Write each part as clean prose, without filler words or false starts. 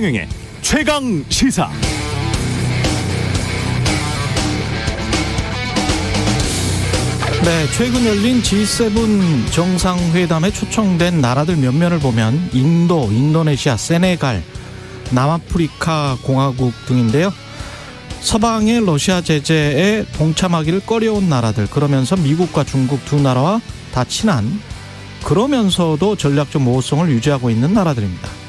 최경영의 최강 시사. 네, 최근 열린 G7 정상회담에 초청된 나라들 몇몇을 보면 인도, 인도네시아, 세네갈, 남아프리카 공화국 등인데요. 서방의 러시아 제재에 동참하기를 꺼려온 나라들, 그러면서 미국과 중국 두 나라와 다 친한, 그러면서도 전략적 모호성을 유지하고 있는 나라들입니다.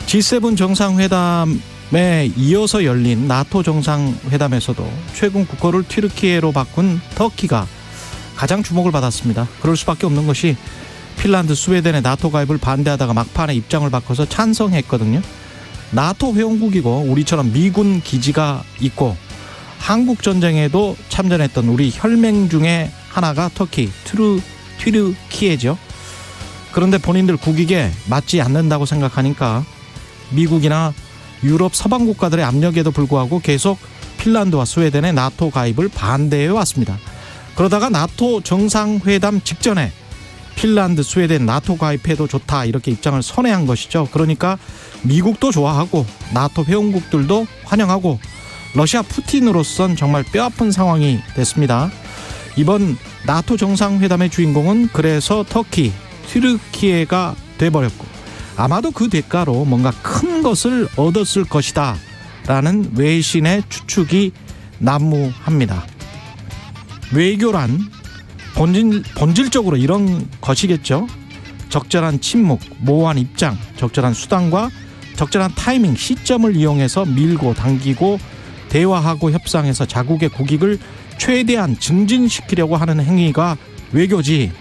G7 정상회담에 이어서 열린 나토 정상회담에서도 최근 국호를 튀르키예로 바꾼 터키가 가장 주목을 받았습니다. 그럴 수밖에 없는 것이 핀란드, 스웨덴의 나토 가입을 반대하다가 막판에 입장을 바꿔서 찬성했거든요. 나토 회원국이고 우리처럼 미군 기지가 있고 한국 전쟁에도 참전했던 우리 혈맹 중에 하나가 터키, 튀르키예죠. 그런데 본인들 국익에 맞지 않는다고 생각하니까 미국이나 유럽 서방 국가들의 압력에도 불구하고 계속 핀란드와 스웨덴의 나토 가입을 반대해 왔습니다. 그러다가 나토 정상회담 직전에 핀란드, 스웨덴 나토 가입해도 좋다 이렇게 입장을 선회한 것이죠. 그러니까 미국도 좋아하고 나토 회원국들도 환영하고 러시아 푸틴으로선 정말 뼈아픈 상황이 됐습니다. 이번 나토 정상회담의 주인공은 그래서 터키, 튀르키예가 돼버렸고 아마도 그 대가로 뭔가 큰 것을 얻었을 것이다 라는 외신의 추측이 난무합니다. 외교란 본질적으로 이런 것이겠죠. 적절한 침묵, 모호한 입장, 적절한 수단과 적절한 타이밍, 시점을 이용해서 밀고 당기고 대화하고 협상해서 자국의 국익을 최대한 증진시키려고 하는 행위가 외교지.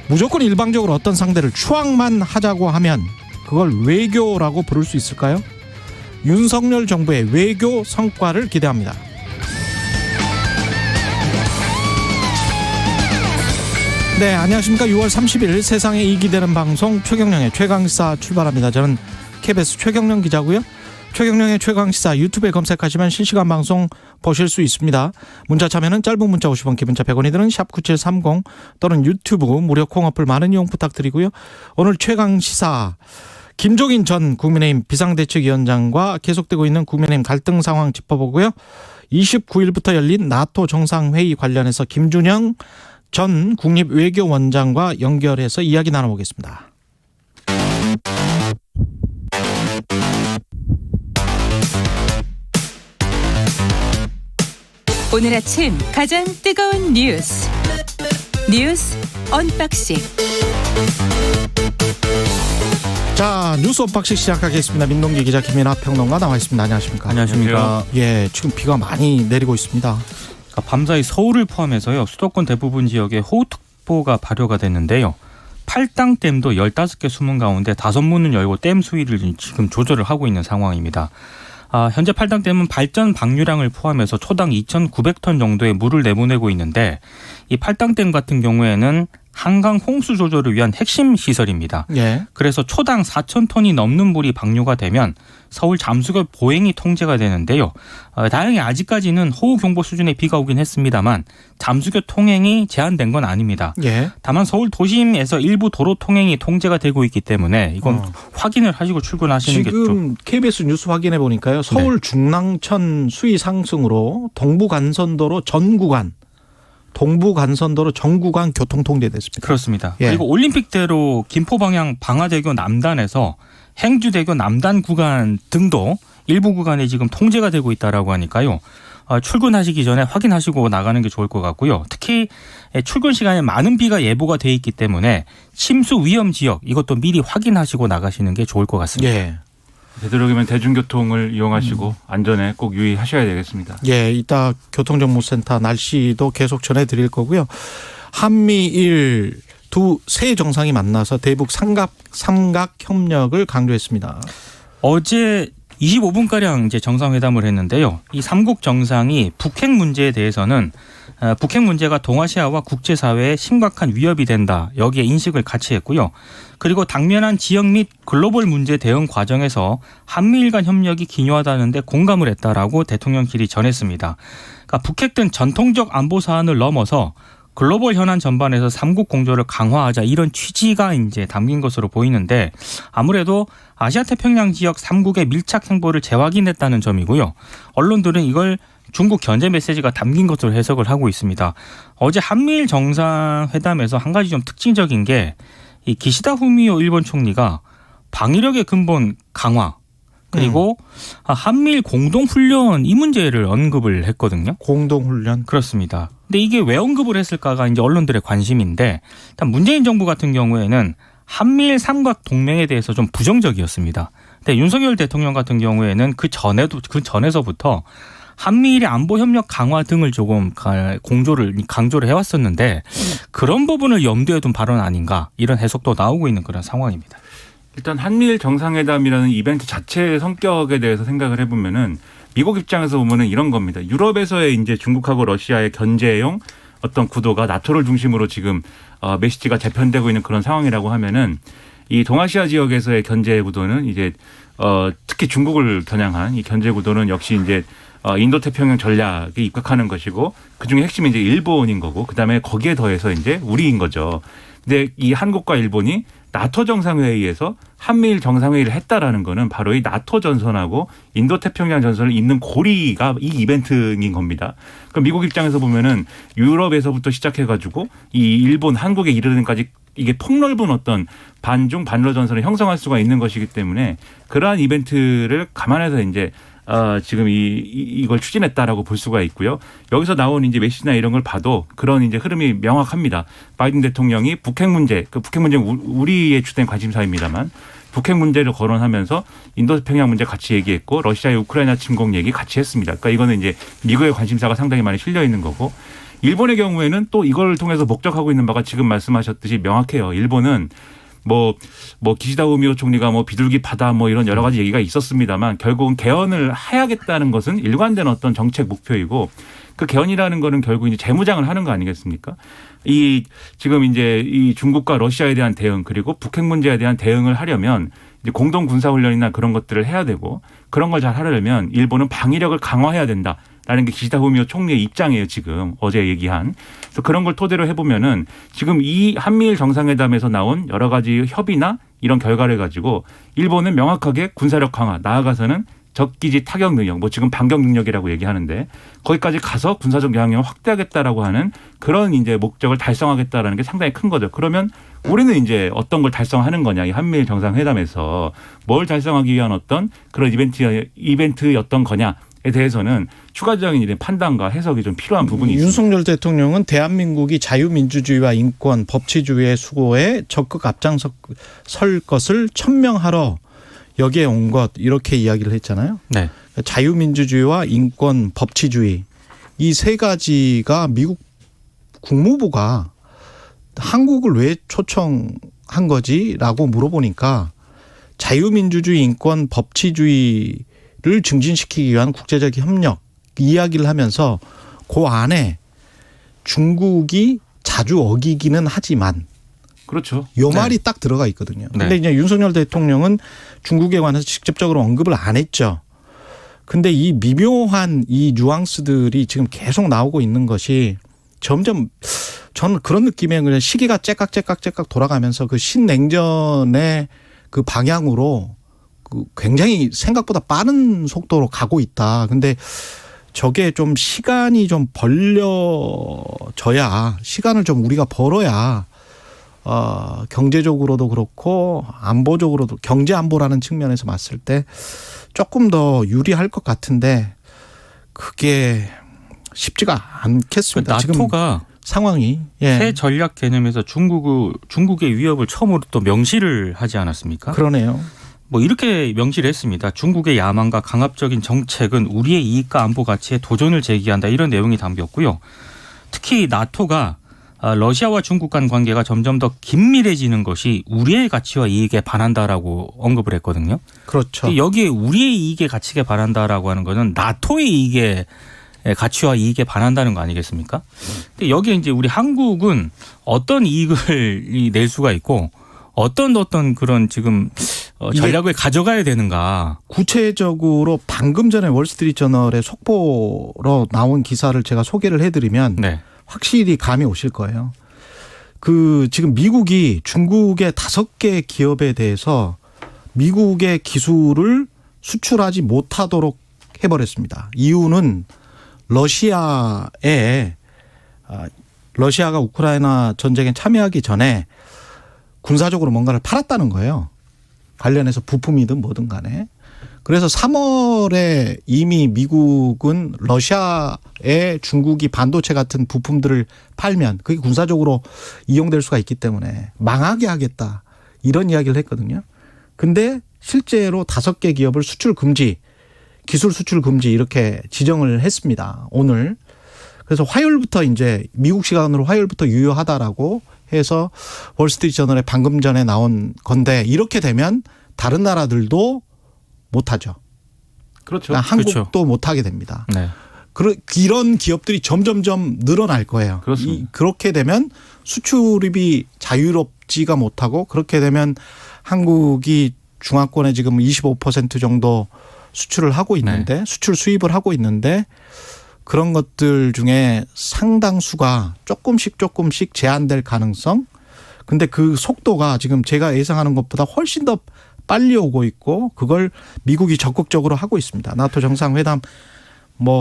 무조건 일방적으로 어떤 상대를 추앙만 하자고 하면 그걸 외교라고 부를 수 있을까요? 윤석열 정부의 외교 성과를 기대합니다. 네, 안녕하십니까. 6월 30일 세상에 이익이 되는 방송 최경영의 최강시사 출발합니다. 저는 KBS 최경영 기자고요. 최경영의 최강시사 유튜브에 검색하시면 실시간 방송 보실 수 있습니다. 문자 참여는 짧은 문자 50원, 기본자 100원이 드는 샵9730 또는 유튜브 무료 콩어플 많은 이용 부탁드리고요. 오늘 최강시사 김종인 전 국민의힘 비상대책위원장과 계속되고 있는 국민의힘 갈등 상황 짚어보고요. 29일부터 열린 나토 정상회의 관련해서 김준영 전 국립외교원장과 연결해서 이야기 나눠보겠습니다. 오늘 아침 가장 뜨거운 뉴스 언박싱. 자, 뉴스 언박싱 시작하겠습니다. 민동기 기자, 김민하 평론가 나와 있습니다. 안녕하십니까? 안녕하십니까? 예, 지금 비가 많이 내리고 있습니다. 밤사이 서울을 포함해서요, 수도권 대부분 지역에 호우특보가 발효가 됐는데요. 팔당댐도 15개 수문 가운데 5문을 열고 댐 수위를 지금 조절을 하고 있는 상황입니다. 현재 팔당댐은 발전 방류량을 포함해서 초당 2,900톤 정도의 물을 내보내고 있는데, 이 팔당댐 같은 경우에는 한강 홍수 조절을 위한 핵심 시설입니다. 예. 그래서 초당 4,000톤이 넘는 물이 방류가 되면 서울 잠수교 보행이 통제가 되는데요. 다행히 아직까지는 호우경보 수준의 비가 오긴 했습니다만 잠수교 통행이 제한된 건 아닙니다. 예. 다만 서울 도심에서 일부 도로 통행이 통제가 되고 있기 때문에 이건 확인을 하시고 출근하시는 게 좀. 지금 KBS 뉴스 확인해 보니까요. 서울 중랑천 수위 상승으로 동부간선도로 전 구간, 동부간선도로 전 구간 교통 통제됐습니다. 그렇습니다. 예. 그리고 올림픽대로 김포 방향 방화대교 남단에서 행주대교 남단 구간 등도 일부 구간에 지금 통제가 되고 있다라고 하니까요. 출근하시기 전에 확인하시고 나가는 게 좋을 것 같고요. 특히 출근 시간에 많은 비가 예보가 돼 있기 때문에 침수 위험 지역 이것도 미리 확인하시고 나가시는 게 좋을 것 같습니다. 예. 되도록이면 대중교통을 이용하시고 안전에 꼭 유의하셔야 되겠습니다. 예, 이따 교통정보센터 날씨도 계속 전해드릴 거고요. 한미일 세 정상이 만나서 대북 삼각 협력을 강조했습니다. 어제 25분가량 이제 정상회담을 했는데요. 이 3국 정상이 북핵 문제에 대해서는 북핵 문제가 동아시아와 국제사회에 심각한 위협이 된다. 여기에 인식을 같이 했고요. 그리고 당면한 지역 및 글로벌 문제 대응 과정에서 한미일 간 협력이 기여하다는 데 공감을 했다라고 대통령실이 전했습니다. 그러니까 북핵 등 전통적 안보 사안을 넘어서 글로벌 현안 전반에서 삼국 공조를 강화하자 이런 취지가 이제 담긴 것으로 보이는데 아무래도 아시아 태평양 지역 삼국의 밀착 행보를 재확인했다는 점이고요. 언론들은 이걸 중국 견제 메시지가 담긴 것으로 해석을 하고 있습니다. 어제 한미일 정상회담에서 한 가지 좀 특징적인 게 이 기시다 후미오 일본 총리가 방위력의 근본 강화 그리고 한미일 공동훈련 이 문제를 언급을 했거든요. 공동훈련. 그렇습니다. 근데 이게 왜 언급을 했을까가 이제 언론들의 관심인데 일단 문재인 정부 같은 경우에는 한미일 삼각 동맹에 대해서 좀 부정적이었습니다. 근데 윤석열 대통령 같은 경우에는 그 전에서부터 한미일의 안보 협력 강화 등을 조금 강조를 해왔었는데 그런 부분을 염두에 둔 발언 아닌가 이런 해석도 나오고 있는 그런 상황입니다. 일단 한미일 정상회담이라는 이벤트 자체의 성격에 대해서 생각을 해보면은 미국 입장에서 보면은 이런 겁니다. 유럽에서의 이제 중국하고 러시아의 견제용 어떤 구도가 나토를 중심으로 지금 메시지가 재편되고 있는 그런 상황이라고 하면은 이 동아시아 지역에서의 견제 구도는 이제 특히 중국을 겨냥한 이 견제 구도는 역시 이제 인도태평양 전략에 입각하는 것이고 그중에 핵심이 이제 일본인 거고 그다음에 거기에 더해서 이제 우리인 거죠. 근데 이 한국과 일본이 나토 정상회의에서 한미일 정상회의를 했다라는 거는 바로 이 나토 전선하고 인도태평양 전선을 잇는 고리가 이 이벤트인 겁니다. 그럼 미국 입장에서 보면은 유럽에서부터 시작해가지고 이 일본, 한국에 이르는 데까지 이게 폭넓은 어떤 반중 반러 전선을 형성할 수가 있는 것이기 때문에 그러한 이벤트를 감안해서 이제 지금 이걸 추진했다라고 볼 수가 있고요. 여기서 나온 이제 메시지나 이런 걸 봐도 그런 이제 흐름이 명확합니다. 바이든 대통령이 북핵 문제는 우리의 주된 관심사입니다만 북핵 문제를 거론하면서 인도태평양 문제 같이 얘기했고 러시아의 우크라이나 침공 얘기 같이 했습니다. 그러니까 이거는 이제 미국의 관심사가 상당히 많이 실려 있는 거고 일본의 경우에는 또 이걸 통해서 목적하고 있는 바가 지금 말씀하셨듯이 명확해요. 일본은 뭐 기시다 후미오 총리가 뭐 비둘기 파다 뭐 이런 여러 가지 얘기가 있었습니다만 결국은 개헌을 해야겠다는 것은 일관된 어떤 정책 목표이고 그 개헌이라는 거는 결국 이제 재무장을 하는 거 아니겠습니까? 이 지금 이제 이 중국과 러시아에 대한 대응 그리고 북핵 문제에 대한 대응을 하려면 이제 공동 군사 훈련이나 그런 것들을 해야 되고 그런 걸 잘 하려면 일본은 방위력을 강화해야 된다. 라는 게 기시다 후미오 총리의 입장이에요. 지금 어제 얘기한. 그래서 그런 걸 토대로 해보면은 지금 이 한미일 정상회담에서 나온 여러 가지 협의나 이런 결과를 가지고 일본은 명확하게 군사력 강화 나아가서는 적기지 타격 능력 뭐 지금 반격 능력이라고 얘기하는데 거기까지 가서 군사적 영향력을 확대하겠다라고 하는 그런 이제 목적을 달성하겠다라는 게 상당히 큰 거죠. 그러면 우리는 이제 어떤 걸 달성하는 거냐 이 한미일 정상회담에서 뭘 달성하기 위한 어떤 그런 이벤트였던 거냐. 에 대해서는 추가적인 이런 판단과 해석이 좀 필요한 부분이 있습니다. 윤석열 대통령은 대한민국이 자유민주주의와 인권, 법치주의의 수고에 적극 앞장설 것을 천명하러 여기에 온 것 이렇게 이야기를 했잖아요. 네. 자유민주주의와 인권, 법치주의 이 세 가지가 미국 국무부가 한국을 왜 초청한 거지라고 물어보니까 자유민주주의, 인권, 법치주의 를 증진시키기 위한 국제적 협력 이야기를 하면서 그 안에 중국이 자주 어기기는 하지만 그렇죠. 요 말이 딱 들어가 있거든요. 네. 근데 이제 윤석열 대통령은 중국에 관해서 직접적으로 언급을 안 했죠. 근데 이 미묘한 이 뉘앙스들이 지금 계속 나오고 있는 것이 점점 저는 그런 느낌의 그냥 시기가 째깍째깍 돌아가면서 그 신냉전의 그 방향으로 굉장히 생각보다 빠른 속도로 가고 있다. 근데 저게 좀 시간이 좀 벌려져야 시간을 좀 우리가 벌어야 경제적으로도 그렇고 안보적으로도 경제 안보라는 측면에서 봤을 때 조금 더 유리할 것 같은데 그게 쉽지가 않겠습니다. 나토가 지금 상황이 새 전략 개념에서 중국의 위협을 처음으로 또 명시를 하지 않았습니까? 그러네요. 뭐 이렇게 명시를 했습니다. 중국의 야만과 강압적인 정책은 우리의 이익과 안보 가치에 도전을 제기한다. 이런 내용이 담겼고요. 특히 나토가 러시아와 중국 간 관계가 점점 더 긴밀해지는 것이 우리의 가치와 이익에 반한다라고 언급을 했거든요. 그렇죠. 여기에 우리의 이익에 가치에 반한다라고 하는 거는 나토의 이익에 가치와 이익에 반한다는 거 아니겠습니까? 근데 여기에 이제 우리 한국은 어떤 이익을 낼 수가 있고 어떤 그런 지금 전략을 가져가야 되는가. 구체적으로 방금 전에 월스트리트저널의 속보로 나온 기사를 제가 소개를 해드리면 네. 확실히 감이 오실 거예요. 지금 미국이 중국의 5개 기업에 대해서 미국의 기술을 수출하지 못하도록 해버렸습니다. 이유는 러시아가 우크라이나 전쟁에 참여하기 전에 군사적으로 뭔가를 팔았다는 거예요. 관련해서 부품이든 뭐든 간에. 그래서 3월에 이미 미국은 러시아에 중국이 반도체 같은 부품들을 팔면 그게 군사적으로 이용될 수가 있기 때문에 망하게 하겠다. 이런 이야기를 했거든요. 근데 실제로 5개 기업을 수출 금지, 기술 수출 금지 이렇게 지정을 했습니다. 오늘. 그래서 화요일부터 이제 미국 시간으로 화요일부터 유효하다라고 해서 월스트리트저널에 방금 전에 나온 건데 이렇게 되면 다른 나라들도 못하죠. 그렇죠. 그러니까 한국도 못하게 됩니다. 네. 이런 기업들이 점점점 늘어날 거예요. 그렇습니다. 그렇게 되면 수출입이 자유롭지가 못하고 그렇게 되면 한국이 중화권에 지금 25% 정도 수출을 하고 있는데 네. 수출 수입을 하고 있는데 그런 것들 중에 상당수가 조금씩 제한될 가능성. 근데 그 속도가 지금 제가 예상하는 것보다 훨씬 더 빨리 오고 있고 그걸 미국이 적극적으로 하고 있습니다. 나토 정상회담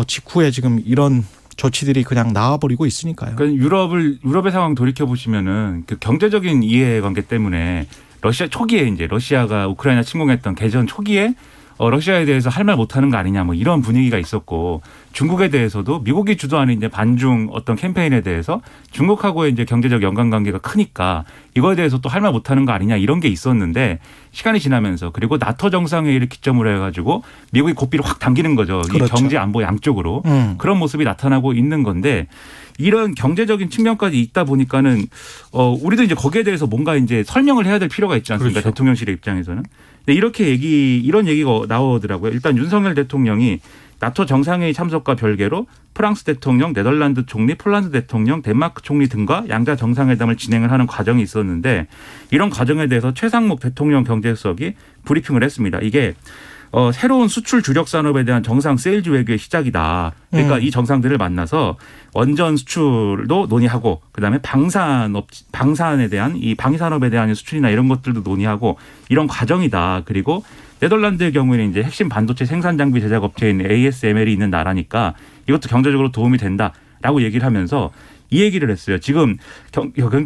직후에 지금 이런 조치들이 그냥 나와버리고 있으니까요. 그러니까 유럽의 상황 돌이켜 보시면은 그 경제적인 이해관계 때문에 러시아가 우크라이나 침공했던 개전 초기에 러시아에 대해서 할 말 못하는 거 아니냐 이런 분위기가 있었고 중국에 대해서도 미국이 주도하는 이제 반중 어떤 캠페인에 대해서 중국하고의 이제 경제적 연관관계가 크니까 이거에 대해서 또 할 말 못하는 거 아니냐 이런 게 있었는데 시간이 지나면서 그리고 나토 정상회의를 기점으로 해가지고 미국이 고삐를 확 당기는 거죠. 그렇죠. 이 경제 안보 양쪽으로 그런 모습이 나타나고 있는 건데 이런 경제적인 측면까지 있다 보니까는 우리도 이제 거기에 대해서 뭔가 이제 설명을 해야 될 필요가 있지 않습니까? 그렇죠. 대통령실의 입장에서는. 근데 이런 얘기가 나오더라고요. 일단 윤석열 대통령이 나토 정상회의 참석과 별개로 프랑스 대통령, 네덜란드 총리, 폴란드 대통령, 덴마크 총리 등과 양자 정상회담을 진행을 하는 과정이 있었는데 이런 과정에 대해서 최상목 대통령 경제수석이 브리핑을 했습니다. 이게 새로운 수출 주력 산업에 대한 정상 세일즈 외교의 시작이다. 그러니까 이 정상들을 만나서 원전 수출도 논의하고 그다음에 방산에 대한 이 방위산업에 대한 수출이나 이런 것들도 논의하고 이런 과정이다. 그리고 네덜란드의 경우에는 이제 핵심 반도체 생산 장비 제작 업체인 ASML이 있는 나라니까 이것도 경제적으로 도움이 된다라고 얘기를 하면서 이 얘기를 했어요. 지금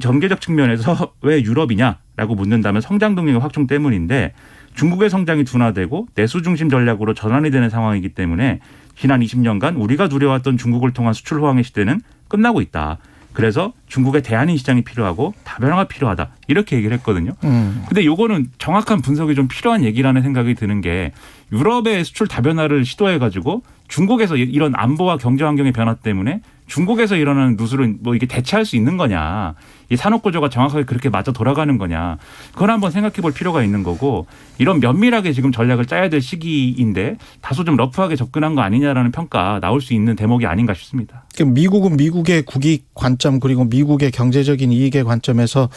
경제적 측면에서 왜 유럽이냐라고 묻는다면 성장 동력의 확충 때문인데 중국의 성장이 둔화되고 내수 중심 전략으로 전환이 되는 상황이기 때문에 지난 20년간 우리가 누려왔던 중국을 통한 수출 호황의 시대는 끝나고 있다. 그래서 중국의 대안인 시장이 필요하고 다변화가 필요하다. 이렇게 얘기를 했거든요. 근데 요거는 정확한 분석이 좀 필요한 얘기라는 생각이 드는 게 유럽의 수출 다변화를 시도해가지고 중국에서 이런 안보와 경제 환경의 변화 때문에 중국에서 일어나는 누수를 이게 대체할 수 있는 거냐. 이 산업 구조가 정확하게 그렇게 맞아 돌아가는 거냐. 그걸 한번 생각해 볼 필요가 있는 거고 이런 면밀하게 지금 전략을 짜야 될 시기인데 다소 좀 러프하게 접근한 거 아니냐라는 평가 나올 수 있는 대목이 아닌가 싶습니다. 미국은 미국의 국익 관점 그리고 미국의 경제적인 이익의 관점에서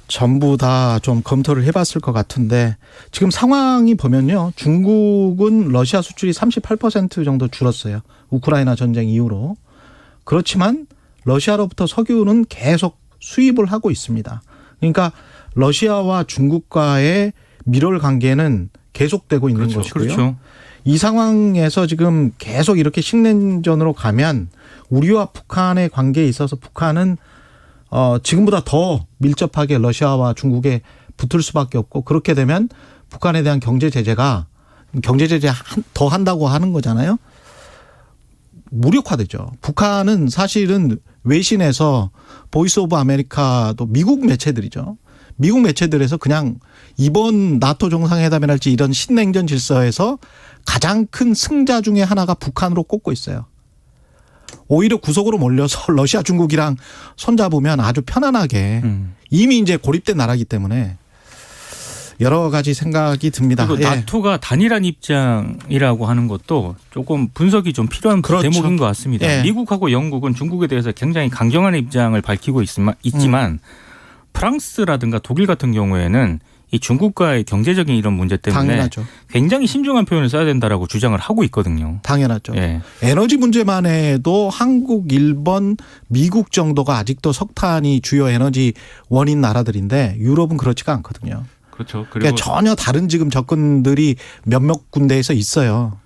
전부 다 좀 검토를 해봤을 것 같은데 지금 상황이 보면요. 중국은 러시아 수출이 38% 정도 줄었어요. 우크라이나 전쟁 이후로. 그렇지만 러시아로부터 석유는 계속 수입을 하고 있습니다. 그러니까 러시아와 중국과의 밀월 관계는 계속되고 있는 그렇죠. 것이고요. 그렇죠. 이 상황에서 지금 계속 이렇게 식냉전으로 가면 우리와 북한의 관계에 있어서 북한은 지금보다 더 밀접하게 러시아와 중국에 붙을 수밖에 없고 그렇게 되면 북한에 대한 경제 제재 더 한다고 하는 거잖아요. 무력화되죠. 북한은 사실은 외신에서 보이스 오브 아메리카도 미국 매체들이죠. 미국 매체들에서 그냥 이번 나토 정상회담이랄지 이런 신냉전 질서에서 가장 큰 승자 중에 하나가 북한으로 꼽고 있어요. 오히려 구석으로 몰려서 러시아 중국이랑 손잡으면 아주 편안하게 이미 이제 고립된 나라이기 때문에 여러 가지 생각이 듭니다. 그리고 나토가 단일한 입장이라고 하는 것도 조금 분석이 좀 필요한 그렇죠. 대목인 것 같습니다. 예. 미국하고 영국은 중국에 대해서 굉장히 강경한 입장을 밝히고 있지만 프랑스라든가 독일 같은 경우에는 이 중국과의 경제적인 이런 문제 때문에 당연하죠. 굉장히 신중한 표현을 써야 된다라고 주장을 하고 있거든요. 당연하죠. 예. 에너지 문제만 해도 한국, 일본, 미국 정도가 아직도 석탄이 주요 에너지 원인 나라들인데 유럽은 그렇지가 않거든요. 그렇죠. 그리고 그러니까 전혀 다른 지금 접근들이 몇몇 군데에서 있어요.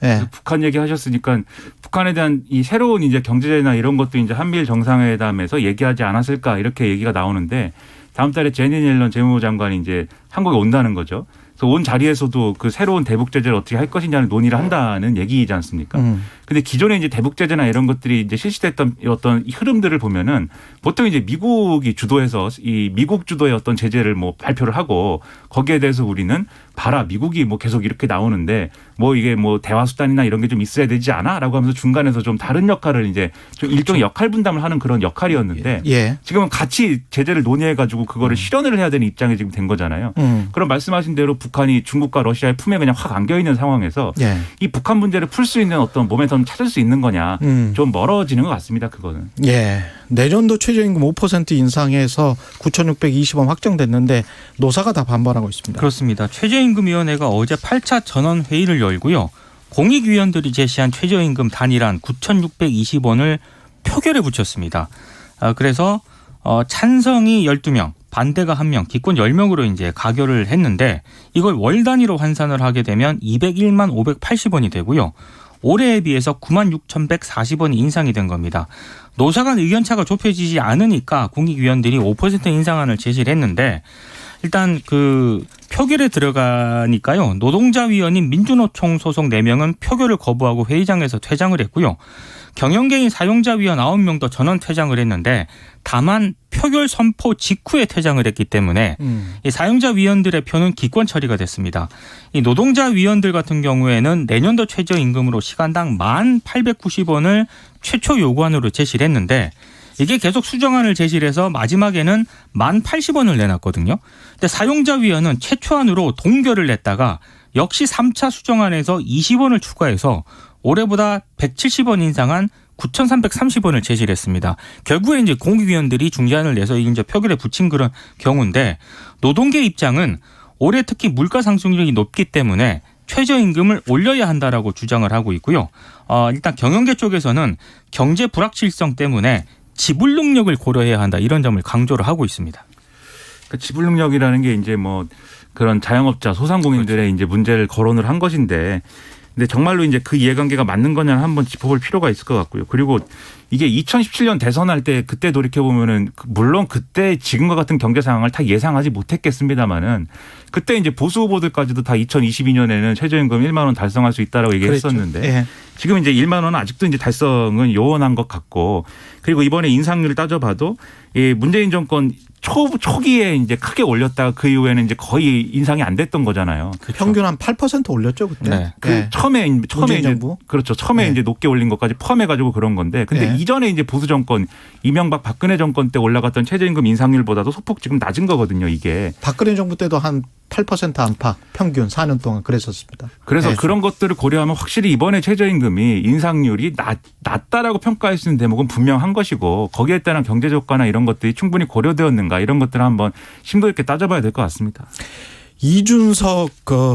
예. 북한 얘기하셨으니까 북한에 대한 이 새로운 이제 경제제나 이런 것도 이제 한미일 정상회담에서 얘기하지 않았을까 이렇게 얘기가 나오는데 다음 달에 제니 옐런 재무부 장관이 이제 한국에 온다는 거죠. 그래서 온 자리에서도 그 새로운 대북 제재를 어떻게 할 것이냐는 논의를 한다는 얘기이지 않습니까? 근데 기존에 이제 대북 제재나 이런 것들이 이제 실시됐던 어떤 흐름들을 보면은 보통 이제 미국이 주도해서 이 미국 주도의 어떤 제재를 뭐 발표를 하고 거기에 대해서 우리는 봐라 미국이 뭐 계속 이렇게 나오는데 뭐 이게 뭐 대화 수단이나 이런 게 좀 있어야 되지 않아라고 하면서 중간에서 좀 다른 역할을 이제 좀 일종의 역할 분담을 하는 그런 역할이었는데 예. 지금은 같이 제재를 논의해 가지고 그거를 실현을 해야 되는 입장이 지금 된 거잖아요. 그럼 말씀하신 대로 북한이 중국과 러시아의 품에 그냥 확 안겨 있는 상황에서 예. 이 북한 문제를 풀 수 있는 어떤 모멘텀을 찾을 수 있는 거냐 좀 멀어지는 것 같습니다. 그거는. 예. 내년도 최저임금 5% 인상해서 9,620원 확정됐는데 노사가 다 반발하고 있습니다. 그렇습니다. 최저임금위원회가 어제 8차 전원 회의를 열고요. 공익위원들이 제시한 최저임금 단일안 9,620원을 표결에 붙였습니다. 그래서 찬성이 12명, 반대가 1명, 기권 10명으로 이제 가결을 했는데 이걸 월 단위로 환산을 하게 되면 201만 580원이 되고요. 올해에 비해서 96,140원이 인상이 된 겁니다. 노사 간 의견차가 좁혀지지 않으니까 공익위원들이 5% 인상안을 제시를 했는데 일단 그 표결에 들어가니까요. 노동자위원인 민주노총 소속 4명은 표결을 거부하고 회의장에서 퇴장을 했고요. 경영개인 사용자위원 9명도 전원 퇴장을 했는데 다만 표결 선포 직후에 퇴장을 했기 때문에 이 사용자 위원들의 표는 기권 처리가 됐습니다. 이 노동자 위원들 같은 경우에는 내년도 최저임금으로 시간당 1,890원을 최초 요구안으로 제시를 했는데 이게 계속 수정안을 제시를 해서 마지막에는 1,080원을 내놨거든요. 근데 사용자 위원은 최초안으로 동결을 냈다가 역시 3차 수정안에서 20원을 추가해서 올해보다 170원 인상한 9,330원을 제시를 했습니다. 결국에 이제 공익위원들이 중재안을 내서 이제 표결에 붙인 그런 경우인데 노동계 입장은 올해 특히 물가 상승률이 높기 때문에 최저임금을 올려야 한다라고 주장을 하고 있고요. 일단 경영계 쪽에서는 경제 불확실성 때문에 지불 능력을 고려해야 한다 이런 점을 강조를 하고 있습니다. 그러니까 지불 능력이라는 게 이제 뭐 그런 자영업자 소상공인들의 이제 문제를 거론을 한 것인데 근데 정말로 이제 그 이해관계가 맞는 거냐는 한번 짚어볼 필요가 있을 것 같고요. 그리고 이게 2017년 대선할 때 그때 돌이켜보면은 물론 그때 지금과 같은 경제 상황을 다 예상하지 못했겠습니다만은 그때 이제 보수 후보들까지도 다 2022년에는 최저임금 1만 원 달성할 수 있다라고 얘기했었는데 그렇죠. 예. 지금 이제 1만 원은 아직도 이제 달성은 요원한 것 같고 그리고 이번에 인상률을 따져봐도 이 문재인 정권 초기에 이제 크게 올렸다가 그 이후에는 이제 거의 인상이 안 됐던 거잖아요. 그렇죠. 평균 한 8% 올렸죠 그때. 네. 네. 처음에 이제 정부? 그렇죠. 처음에 네. 이제 높게 올린 것까지 포함해가지고 그런 건데, 근데 네. 이전에 이제 보수 정권 이명박 박근혜 정권 때 올라갔던 최저임금 인상률보다도 소폭 지금 낮은 거거든요. 이게. 박근혜 정부 때도 한 8% 안팎 평균 4년 동안 그랬었습니다. 그래서 네. 그런 것들을 고려하면 확실히 이번에 최저임금이 인상률이 낮다라고 평가할 수 있는 대목은 분명한 것이고 거기에 따른 경제 효과나 이런 것들이 충분히 고려되었는가 이런 것들을 한번 심도 있게 따져봐야 될 것 같습니다. 이준석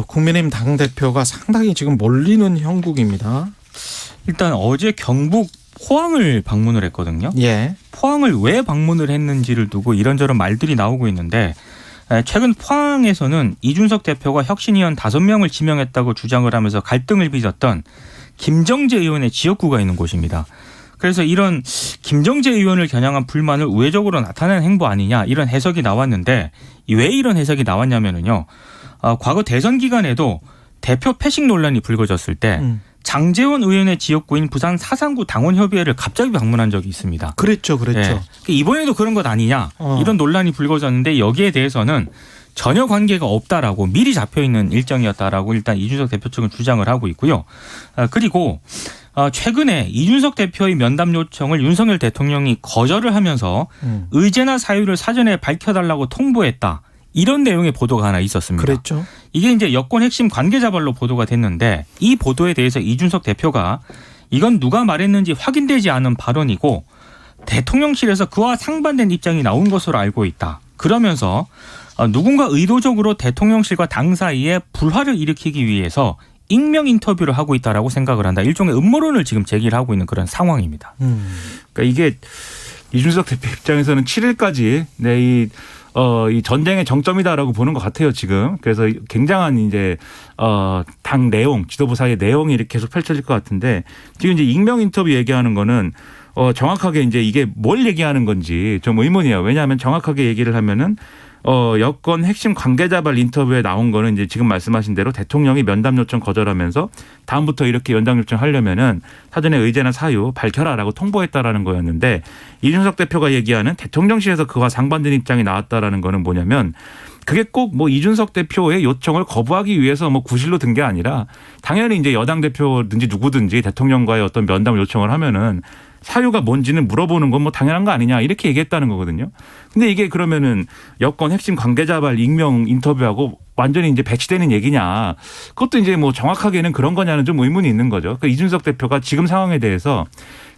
국민의힘 당대표가 상당히 지금 몰리는 형국입니다. 일단 어제 경북 포항을 방문을 했거든요. 예. 포항을 왜 방문을 했는지를 두고 이런저런 말들이 나오고 있는데 최근 포항에서는 이준석 대표가 혁신위원 5명을 지명했다고 주장을 하면서 갈등을 빚었던 김정재 의원의 지역구가 있는 곳입니다. 그래서 이런 김정재 의원을 겨냥한 불만을 우회적으로 나타낸 행보 아니냐 이런 해석이 나왔는데 왜 이런 해석이 나왔냐면요. 과거 대선 기간에도 대표 패식 논란이 불거졌을 때 장제원 의원의 지역구인 부산 사상구 당원협의회를 갑자기 방문한 적이 있습니다. 그랬죠. 네. 이번에도 그런 것 아니냐 이런 논란이 불거졌는데 여기에 대해서는 전혀 관계가 없다라고 미리 잡혀있는 일정이었다라고 일단 이준석 대표 측은 주장을 하고 있고요. 그리고 최근에 이준석 대표의 면담 요청을 윤석열 대통령이 거절을 하면서 의제나 사유를 사전에 밝혀달라고 통보했다. 이런 내용의 보도가 하나 있었습니다. 그랬죠. 이게 이제 여권 핵심 관계자발로 보도가 됐는데 이 보도에 대해서 이준석 대표가 이건 누가 말했는지 확인되지 않은 발언이고 대통령실에서 그와 상반된 입장이 나온 것으로 알고 있다. 그러면서 누군가 의도적으로 대통령실과 당 사이에 불화를 일으키기 위해서 익명 인터뷰를 하고 있다라고 생각을 한다. 일종의 음모론을 지금 제기를 하고 있는 그런 상황입니다. 그러니까 이게 이준석 대표 입장에서는 7일까지 이 전쟁의 정점이다라고 보는 것 같아요, 지금. 그래서 굉장한 이제 당 내용, 지도부 사이의 내용이 이렇게 계속 펼쳐질 것 같은데 지금 이제 익명 인터뷰 얘기하는 거는 정확하게 이제 이게 뭘 얘기하는 건지 좀 의문이에요. 왜냐하면 정확하게 얘기를 하면은 여권 핵심 관계자발 인터뷰에 나온 거는 이제 지금 말씀하신 대로 대통령이 면담 요청 거절하면서 다음부터 이렇게 면담 요청하려면은 사전에 의제나 사유 밝혀라라고 통보했다라는 거였는데 이준석 대표가 얘기하는 대통령실에서 그와 상반된 입장이 나왔다라는 거는 뭐냐면 그게 꼭 뭐 이준석 대표의 요청을 거부하기 위해서 뭐 구실로 든 게 아니라 당연히 이제 여당 대표든지 누구든지 대통령과의 어떤 면담을 요청을 하면은 사유가 뭔지는 물어보는 건 뭐 당연한 거 아니냐 이렇게 얘기했다는 거거든요. 근데 이게 그러면은 여권 핵심 관계자발 익명 인터뷰하고 완전히 이제 배치되는 얘기냐. 그것도 이제 뭐 정확하게는 그런 거냐는 좀 의문이 있는 거죠. 그러니까 이준석 대표가 지금 상황에 대해서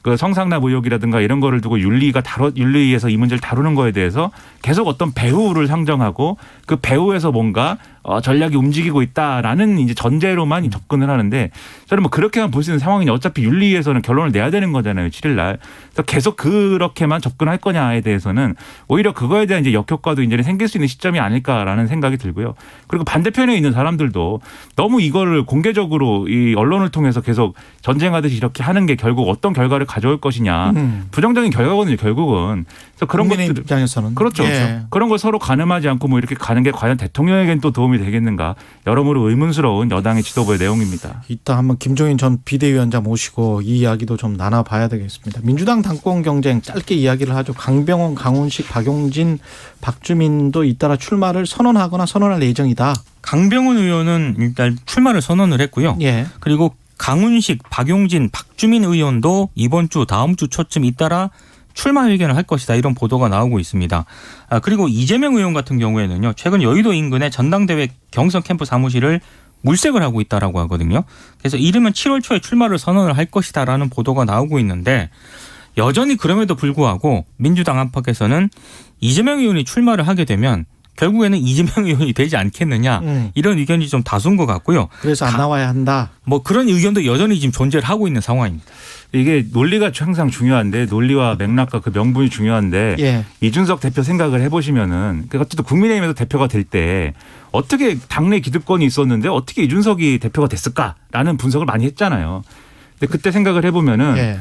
그 성상납 의혹이라든가 이런 거를 두고 윤리위에서 이 문제를 다루는 거에 대해서 계속 어떤 배후를 상정하고 그 배후에서 뭔가 전략이 움직이고 있다라는 이제 전제로만 접근을 하는데 저는 뭐 그렇게만 볼 수 있는 상황이냐. 어차피 윤리위에서는 결론을 내야 되는 거잖아요. 7일 날. 그래서 계속 그렇게만 접근할 거냐에 대해서는 오히려 그거에 대한 이제 역효과도 이제 생길 수 있는 시점이 아닐까라는 생각이 들고요. 그리고 반대편에 있는 사람들도 너무 이거를 공개적으로 이 언론을 통해서 계속 전쟁하듯이 이렇게 하는 게 결국 어떤 결과를 가져올 것이냐. 부정적인 결과거든요. 결국은. 그래서 그런 것들 입장에서는 그렇죠. 예. 그런 걸 서로 가늠하지 않고 뭐 이렇게 가는 게 과연 대통령에겐 또 도움이 되겠는가. 여러모로 의문스러운 여당의 지도부의 내용입니다. 이따 한번 김종인 전 비대위원장 모시고 이 이야기도 좀 나눠봐야 되겠습니다. 민주당 당권 경쟁 짧게 이야기를 하죠. 강병원, 강훈식, 박용진, 박주민도 잇따라 출마를 선언하거나 선언할 예정이다. 강병훈 의원은 일단 출마를 선언을 했고요. 예. 그리고 강훈식, 박용진, 박주민 의원도 이번 주 다음 주 초쯤 잇따라 출마 회견을 할 것이다 이런 보도가 나오고 있습니다. 그리고 이재명 의원 같은 경우에는요. 최근 여의도 인근의 전당대회 경선 캠프 사무실을 물색을 하고 있다라고 하거든요. 그래서 이르면 7월 초에 출마를 선언을 할 것이다라는 보도가 나오고 있는데 여전히 그럼에도 불구하고 민주당 안팎에서는 이재명 의원이 출마를 하게 되면 결국에는 이재명 의원이 되지 않겠느냐 이런 의견이 좀 다수인 것 같고요. 그래서 안 나와야 한다. 뭐 그런 의견도 여전히 지금 존재를 하고 있는 상황입니다. 이게 논리가 항상 중요한데 논리와 맥락과 그 명분이 중요한데 예. 이준석 대표 생각을 해보시면은 어쨌든 국민의힘에서 대표가 될 때 어떻게 당내 기득권이 있었는데 어떻게 이준석이 대표가 됐을까라는 분석을 많이 했잖아요. 근데 그때 생각을 해보면은 예.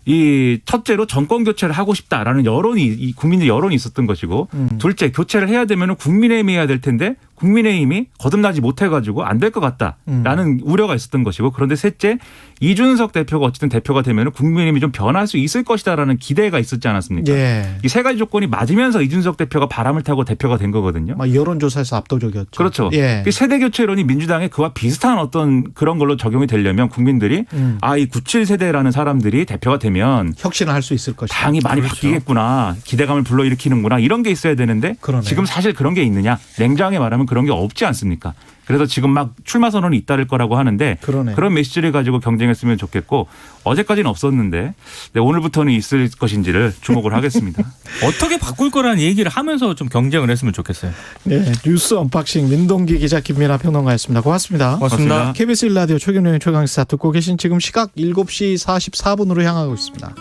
이 첫째로 정권 교체를 하고 싶다라는 여론이 국민의 여론이 있었던 것이고 둘째 교체를 해야 되면은 국민의힘이 해야 될 텐데 국민의힘이 거듭나지 못해가지고 안 될 것 같다라는 우려가 있었던 것이고 그런데 셋째 이준석 대표가 어쨌든 대표가 되면은 국민의힘이 좀 변할 수 있을 것이다라는 기대가 있었지 않았습니까? 예. 이 세 가지 조건이 맞으면서 이준석 대표가 바람을 타고 대표가 된 거거든요. 막 여론조사에서 압도적이었죠. 그렇죠. 예. 세대 교체론이 민주당에 그와 비슷한 어떤 그런 걸로 적용이 되려면 국민들이 이 97세대라는 사람들이 대표가 되면 혁신을 할 수 있을 것이다. 당이 많이 그렇죠. 바뀌겠구나. 기대감을 불러일으키는구나. 이런 게 있어야 되는데 그러네요. 지금 사실 그런 게 있느냐. 냉정하게 말하면 그런 게 없지 않습니까? 그래서 지금 막 출마 선언이 잇따를 거라고 하는데 그러네요. 그런 메시지를 가지고 경쟁했으면 좋겠고 어제까지는 없었는데 오늘부터는 있을 것인지를 주목을 하겠습니다. 어떻게 바꿀 거라는 얘기를 하면서 좀 경쟁을 했으면 좋겠어요. 네, 뉴스 언박싱 민동기 기자 김민아 평론가였습니다. 고맙습니다. 고맙습니다. KBS 1라디오 최경영의 최강시사 듣고 계신 지금 시각 7시 44분으로 향하고 있습니다.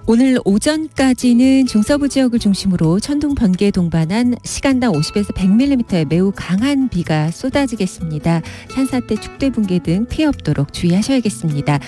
오늘 오전까지는 중서부 지역을 중심으로 천둥, 번개 동반한 시간당 50에서 100mm의 매우 강한 비가 쏟아지겠습니다. 산사태, 축대 붕괴 등 피해 없도록 주의하셔야겠습니다.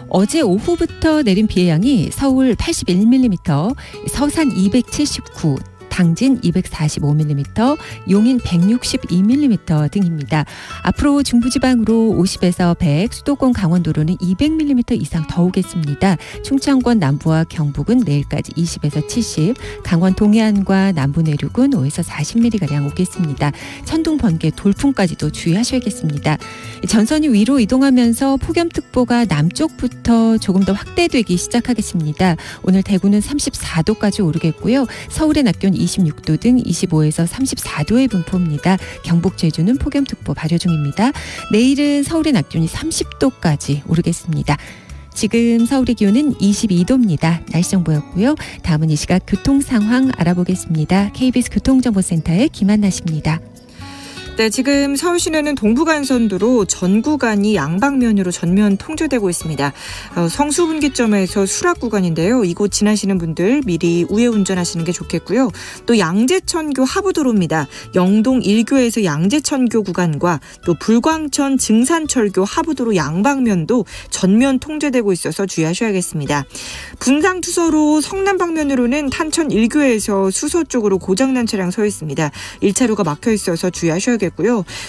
어제 오후부터 내린 비의 양이 서울 81mm, 서산 279, 당진 245mm, 용인 162mm 등입니다. 앞으로 중부지방으로 50에서 100, 수도권 강원도로는 200mm 이상 더 오겠습니다. 충청권 남부와 경북은 내일까지 20에서 70, 강원 동해안과 남부 내륙은 5에서 40mm가량 오겠습니다. 천둥, 번개, 돌풍까지도 주의하셔야겠습니다. 전선이 위로 이동하면서 폭염특보가 남쪽부터 조금 더 확대되기 시작하겠습니다. 오늘 대구는 34도까지 오르겠고요. 서울의 낮 기온 26도 등 25에서 34도의 분포입니다. 경북 제주는 폭염특보 발효 중입니다. 내일은 서울의 낮 기온이 30도까지 오르겠습니다. 지금 서울의 기온은 22도입니다. 날씨 정보였고요. 다음은 이 시각 교통 상황 알아보겠습니다. KBS 교통정보센터의 김한나 씨입니다. 네, 지금 서울 시내는 동부간선도로 전 구간이 양방면으로 전면 통제되고 있습니다. 성수분기점에서 수락 구간인데요. 이곳 지나시는 분들 미리 우회 운전하시는 게 좋겠고요. 또 양재천교 하부도로입니다. 영동 1교에서 양재천교 구간과 또 불광천 증산철교 하부도로 양방면도 전면 통제되고 있어서 주의하셔야겠습니다. 분당투서로 성남 방면으로는 탄천 1교에서 수서 쪽으로 고장난 차량 서 있습니다. 1차로가 막혀 있어서 주의하셔야겠고요.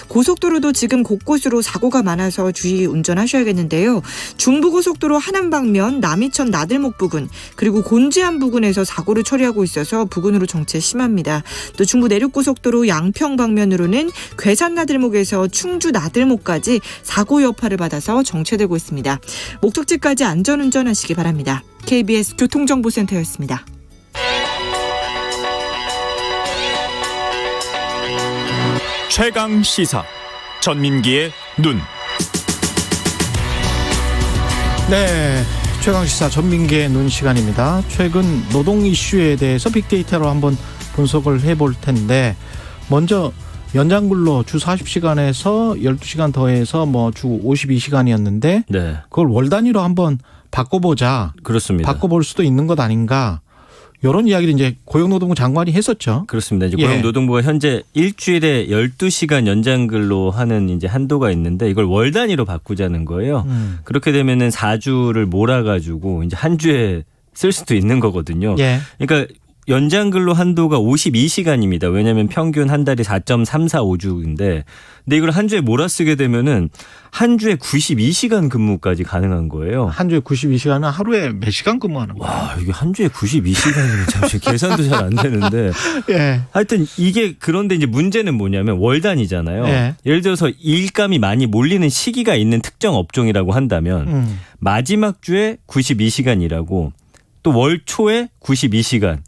고속도로도 지금 곳곳으로 사고가 많아서 주의 운전하셔야겠는데요. 중부고속도로 하남 방면 남이천 나들목 부근 그리고 곤지암 부근에서 사고를 처리하고 있어서 부근으로 정체 심합니다. 또 중부 내륙고속도로 양평 방면으로는 괴산 나들목에서 충주 나들목까지 사고 여파를 받아서 정체되고 있습니다. 목적지까지 안전운전하시기 바랍니다. KBS 교통정보센터였습니다. 최강 시사 전민기의 눈. 네, 최강시사 전민기의 눈 시간입니다. 최근 노동 이슈에 대해서 빅데이터로 한번 분석을 해볼 텐데, 먼저 연장근로 주 40시간에서 12시간 더해서 뭐 주 52시간이었는데 네, 그걸 월 단위로 한번 바꿔보자. 그렇습니다. 바꿔볼 수도 있는 것 아닌가. 이런 이야기를 이제 고용노동부 장관이 했었죠. 그렇습니다. 이제 예. 고용노동부가 현재 일주일에 12시간 연장근로 하는 이제 한도가 있는데 이걸 월 단위로 바꾸자는 거예요. 그렇게 되면은 4주를 몰아가지고 이제 한 주에 쓸 수도 있는 거거든요. 예. 그러니까 연장근로 한도가 52시간입니다. 왜냐하면 평균 한 달이 4.345주인데, 근데 이걸 한 주에 몰아쓰게 되면은 한 주에 92시간 근무까지 가능한 거예요. 한 주에 92시간은 하루에 몇 시간 근무하는 거예요? 와, 이게 한 주에 92시간이면 잠시 계산도 잘 안 되는데. 예. 하여튼 이게 그런데 이제 문제는 뭐냐면 월 단위잖아요. 예. 예를 들어서 일감이 많이 몰리는 시기가 있는 특정 업종이라고 한다면 마지막 주에 92시간이라고 또 월 초에 92시간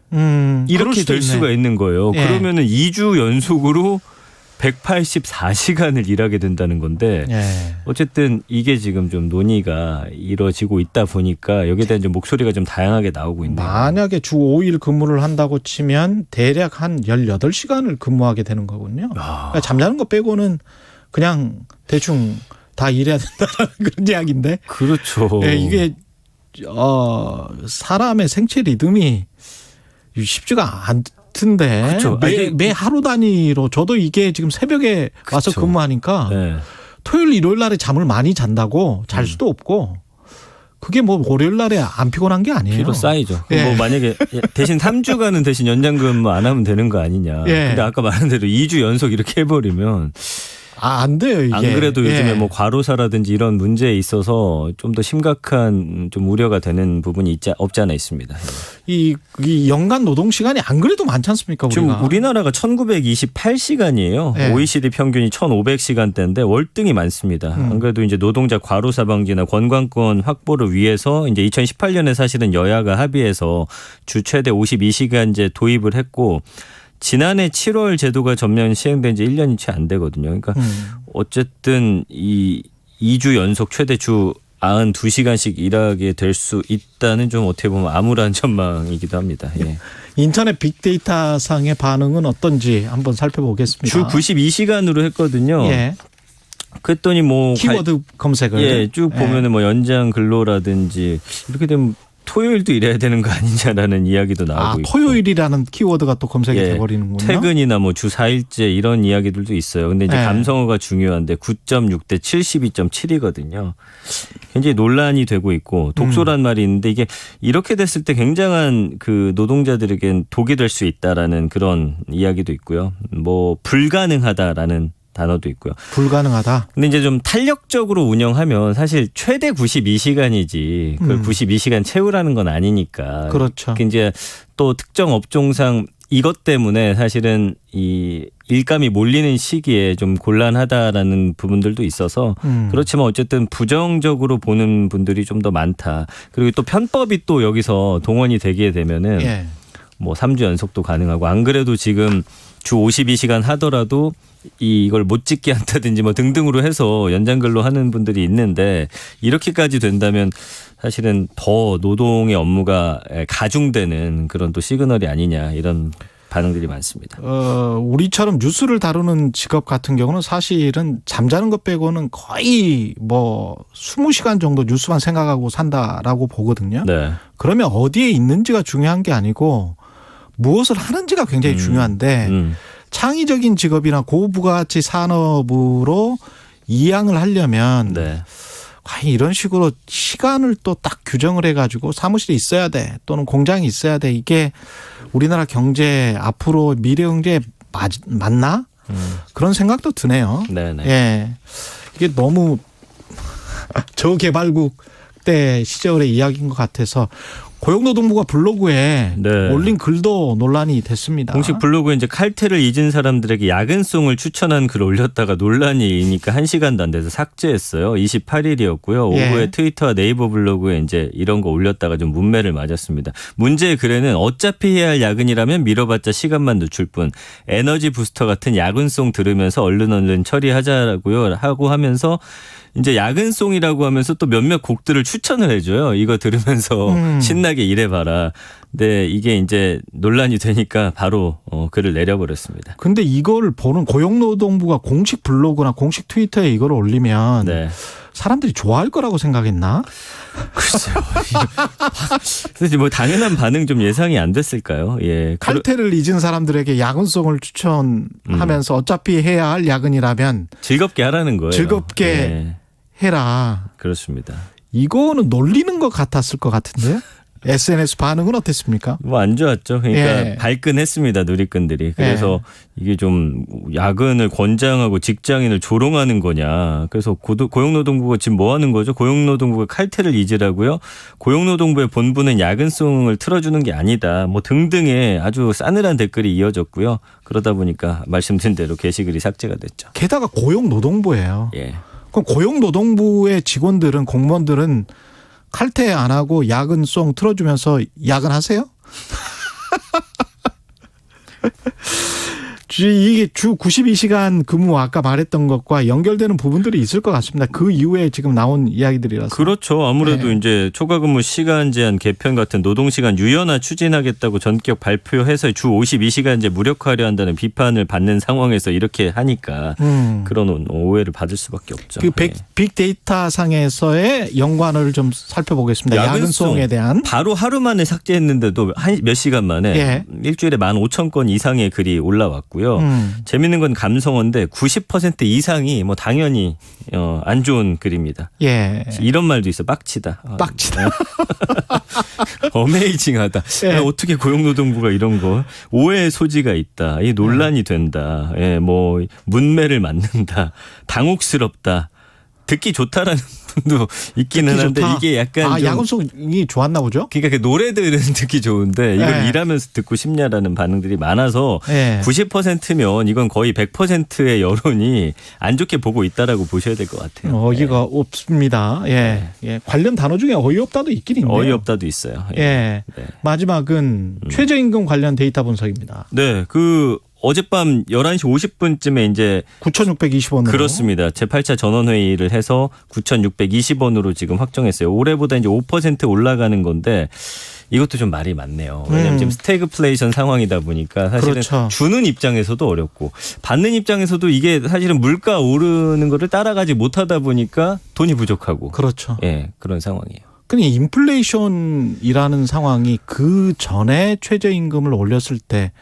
그럴 이렇게 수도 될 있네. 수가 있는 거예요. 예. 그러면은 2주 연속으로 184시간을 일하게 된다는 건데 예. 어쨌든 이게 지금 좀 논의가 이루어지고 있다 보니까 여기에 대한 좀 목소리가 좀 다양하게 나오고 있네요. 만약에 주 5일 근무를 한다고 치면 대략 한 18시간을 근무하게 되는 거군요. 그러니까 잠자는 거 빼고는 그냥 대충 다 일해야 된다는 그런 이야기인데. 그렇죠. 예, 이게 사람의 생체 리듬이 쉽지가 않던데. 그렇죠. 매 하루 단위로 저도 이게 지금 새벽에 와서 그렇죠. 근무하니까 네. 토요일 일요일 날에 잠을 많이 잔다고 잘 수도 없고 그게 뭐 월요일 날에 안 피곤한 게 아니에요. 피로 쌓이죠. 예. 뭐 만약에 대신 3주간은 대신 연장 근무 안 하면 되는 거 아니냐. 예. 근데 아까 말한 대로 2주 연속 이렇게 해버리면 안 돼요, 이게. 안 그래도 요즘에 예. 뭐 과로사라든지 이런 문제에 있어서 좀 더 심각한 좀 우려가 되는 부분이 없지 않아 있습니다. 이 연간 노동 시간이 안 그래도 많지 않습니까, 우리가? 지금 우리나라가 1928시간이에요. 네. OECD 평균이 1500시간대인데 월등히 많습니다. 안 그래도 이제 노동자 과로사 방지나 건강권 확보를 위해서 이제 2018년에 사실은 여야가 합의해서 주 최대 52시간제 도입을 했고 지난해 7월 제도가 전면 시행된 지 1년이 채 안 되거든요. 그러니까 어쨌든 이 2주 연속 최대 주 92시간씩 일하게 될 수 있다는 좀 어떻게 보면 암울한 전망이기도 합니다. 예. 인터넷 빅데이터 상의 반응은 어떤지 한번 살펴보겠습니다. 주 92시간으로 했거든요. 예. 그랬더니 뭐 키워드 검색을. 예, 쭉 보면은 뭐 연장 근로라든지 이렇게 되면 토요일도 일해야 되는 거 아니냐라는 이야기도 나오고 있고. 토요일이라는 키워드가 또 검색이 돼버리는군요. 퇴근이나 뭐 주 4일제 이런 이야기들도 있어요. 근데 이제 예. 감성어가 중요한데 9.6 대 72.7이거든요. 굉장히 논란이 되고 있고 독소란 말이 있는데 이게 이렇게 됐을 때 굉장한 그 노동자들에겐 독이 될 수 있다라는 그런 이야기도 있고요. 뭐 불가능하다라는 단어도 있고요. 불가능하다. 근데 이제 좀 탄력적으로 운영하면 사실 최대 92시간이지 그걸 92시간 채우라는 건 아니니까. 그렇죠. 이제 또 특정 업종상 이것 때문에 사실은 이 일감이 몰리는 시기에 좀 곤란하다라는 부분들도 있어서 그렇지만 어쨌든 부정적으로 보는 분들이 좀 더 많다. 그리고 또 편법이 또 여기서 동원이 되게 되면은 예. 뭐 3주 연속도 가능하고 안 그래도 지금 주 52시간 하더라도 이걸 못 찍게 한다든지 뭐 등등으로 해서 연장근로 하는 분들이 있는데 이렇게까지 된다면 사실은 더 노동의 업무가 가중되는 그런 또 시그널이 아니냐 이런 반응들이 많습니다. 우리처럼 뉴스를 다루는 직업 같은 경우는 사실은 잠자는 것 빼고는 거의 뭐 20시간 정도 뉴스만 생각하고 산다라고 보거든요. 네. 그러면 어디에 있는지가 중요한 게 아니고 무엇을 하는지가 굉장히 중요한데 창의적인 직업이나 고부가치 산업으로 이양을 하려면 네. 과연 이런 식으로 시간을 또 딱 규정을 해가지고 사무실에 있어야 돼 또는 공장에 있어야 돼 이게 우리나라 경제 앞으로 미래 경제에 맞나? 그런 생각도 드네요. 네네. 예, 이게 너무 저개발국 때 시절의 이야기인 것 같아서 고용노동부가 블로그에 네. 올린 글도 논란이 됐습니다. 공식 블로그에 이제 칼퇴를 잊은 사람들에게 야근송을 추천한 글을 올렸다가 논란이니까 1시간도 안 돼서 삭제했어요. 28일이었고요. 예. 오후에 트위터와 네이버 블로그에 이제 이런 거 올렸다가 좀 문매를 맞았습니다. 문제의 글에는 어차피 해야 할 야근이라면 미뤄봤자 시간만 늦출 뿐 에너지 부스터 같은 야근송 들으면서 얼른 처리하자고요 하고 하면서 이제 야근송이라고 하면서 또 몇몇 곡들을 추천을 해줘요. 이거 들으면서 신나게 일해봐라. 근데 이게 이제 논란이 되니까 바로 글을 내려버렸습니다. 근데 이걸 보는 고용노동부가 공식 블로그나 공식 트위터에 이걸 올리면 네. 사람들이 좋아할 거라고 생각했나? 글쎄요. 그래서 뭐 당연한 반응 좀 예상이 안 됐을까요? 예. 칼퇴를 잊은 사람들에게 야근송을 추천하면서 어차피 해야 할 야근이라면 즐겁게 하라는 거예요. 즐겁게 예. 해라. 그렇습니다. 이거는 놀리는 것 같았을 것 같은데요. SNS 반응은 어땠습니까? 뭐 안 좋았죠. 그러니까 예. 발끈했습니다. 누리꾼들이. 그래서 이게 좀 야근을 권장하고 직장인을 조롱하는 거냐. 그래서 고용노동부가 지금 뭐 하는 거죠? 고용노동부가 칼퇴를 잊으라고요. 고용노동부의 본부는 야근송을 틀어주는 게 아니다. 뭐 등등의 아주 싸늘한 댓글이 이어졌고요. 그러다 보니까 말씀드린 대로 게시글이 삭제가 됐죠. 게다가 고용노동부예요. 예. 그럼 고용노동부의 직원들은 공무원들은 칼퇴 안 하고 야근송 틀어주면서 야근하세요? 이게 주 92시간 근무 아까 말했던 것과 연결되는 부분들이 있을 것 같습니다. 그 이후에 지금 나온 이야기들이라서. 그렇죠. 아무래도 네. 이제 초과근무 시간 제한 개편 같은 노동시간 유연화 추진하겠다고 전격 발표해서 주 52시간제 무력화하려 한다는 비판을 받는 상황에서 이렇게 하니까 그런 오해를 받을 수밖에 없죠. 그 예. 빅데이터 상에서의 연관을 좀 살펴보겠습니다. 야근송에 대한. 바로 하루 만에 삭제했는데도 몇 시간 만에 예. 일주일에 15,000건 이상의 글이 올라왔고요. 재밌는 건 감성어인데 90% 이상이 뭐 당연히 안 좋은 글입니다. 예. 이런 말도 있어. 빡치다. 빡치다. 어메이징하다. 예. 어떻게 고용노동부가 이런 거 오해의 소지가 있다. 이 논란이 된다. 예, 뭐 문매를 맞는다. 당혹스럽다. 듣기 좋다라는 분도 있기는 듣기 한데 좋다. 이게 약간 좀 야근송이 좋았나 보죠? 그러니까 그 노래들은 듣기 좋은데 이걸 예. 일하면서 듣고 싶냐라는 반응들이 많아서 예. 90%면 이건 거의 100%의 여론이 안 좋게 보고 있다라고 보셔야 될 것 같아요. 어이가 없습니다. 예. 예. 관련 단어 중에 어이없다도 있긴 있네요. 어이없다도 있어요. 예. 네. 마지막은 최저임금 관련 데이터 분석입니다. 네, 그 어젯밤 11시 50분쯤에 이제 9,620원으로. 그렇습니다. 제8차 전원회의를 해서 9,620원으로 지금 확정했어요. 올해보다 이제 5% 올라가는 건데 이것도 좀 말이 많네요. 왜냐하면 지금 스태그플레이션 상황이다 보니까 사실은 그렇죠. 주는 입장에서도 어렵고 받는 입장에서도 이게 사실은 물가 오르는 거를 따라가지 못하다 보니까 돈이 부족하고. 그렇죠. 예, 그런 상황이에요. 그러니까 인플레이션이라는 상황이 그 전에 최저임금을 올렸을 때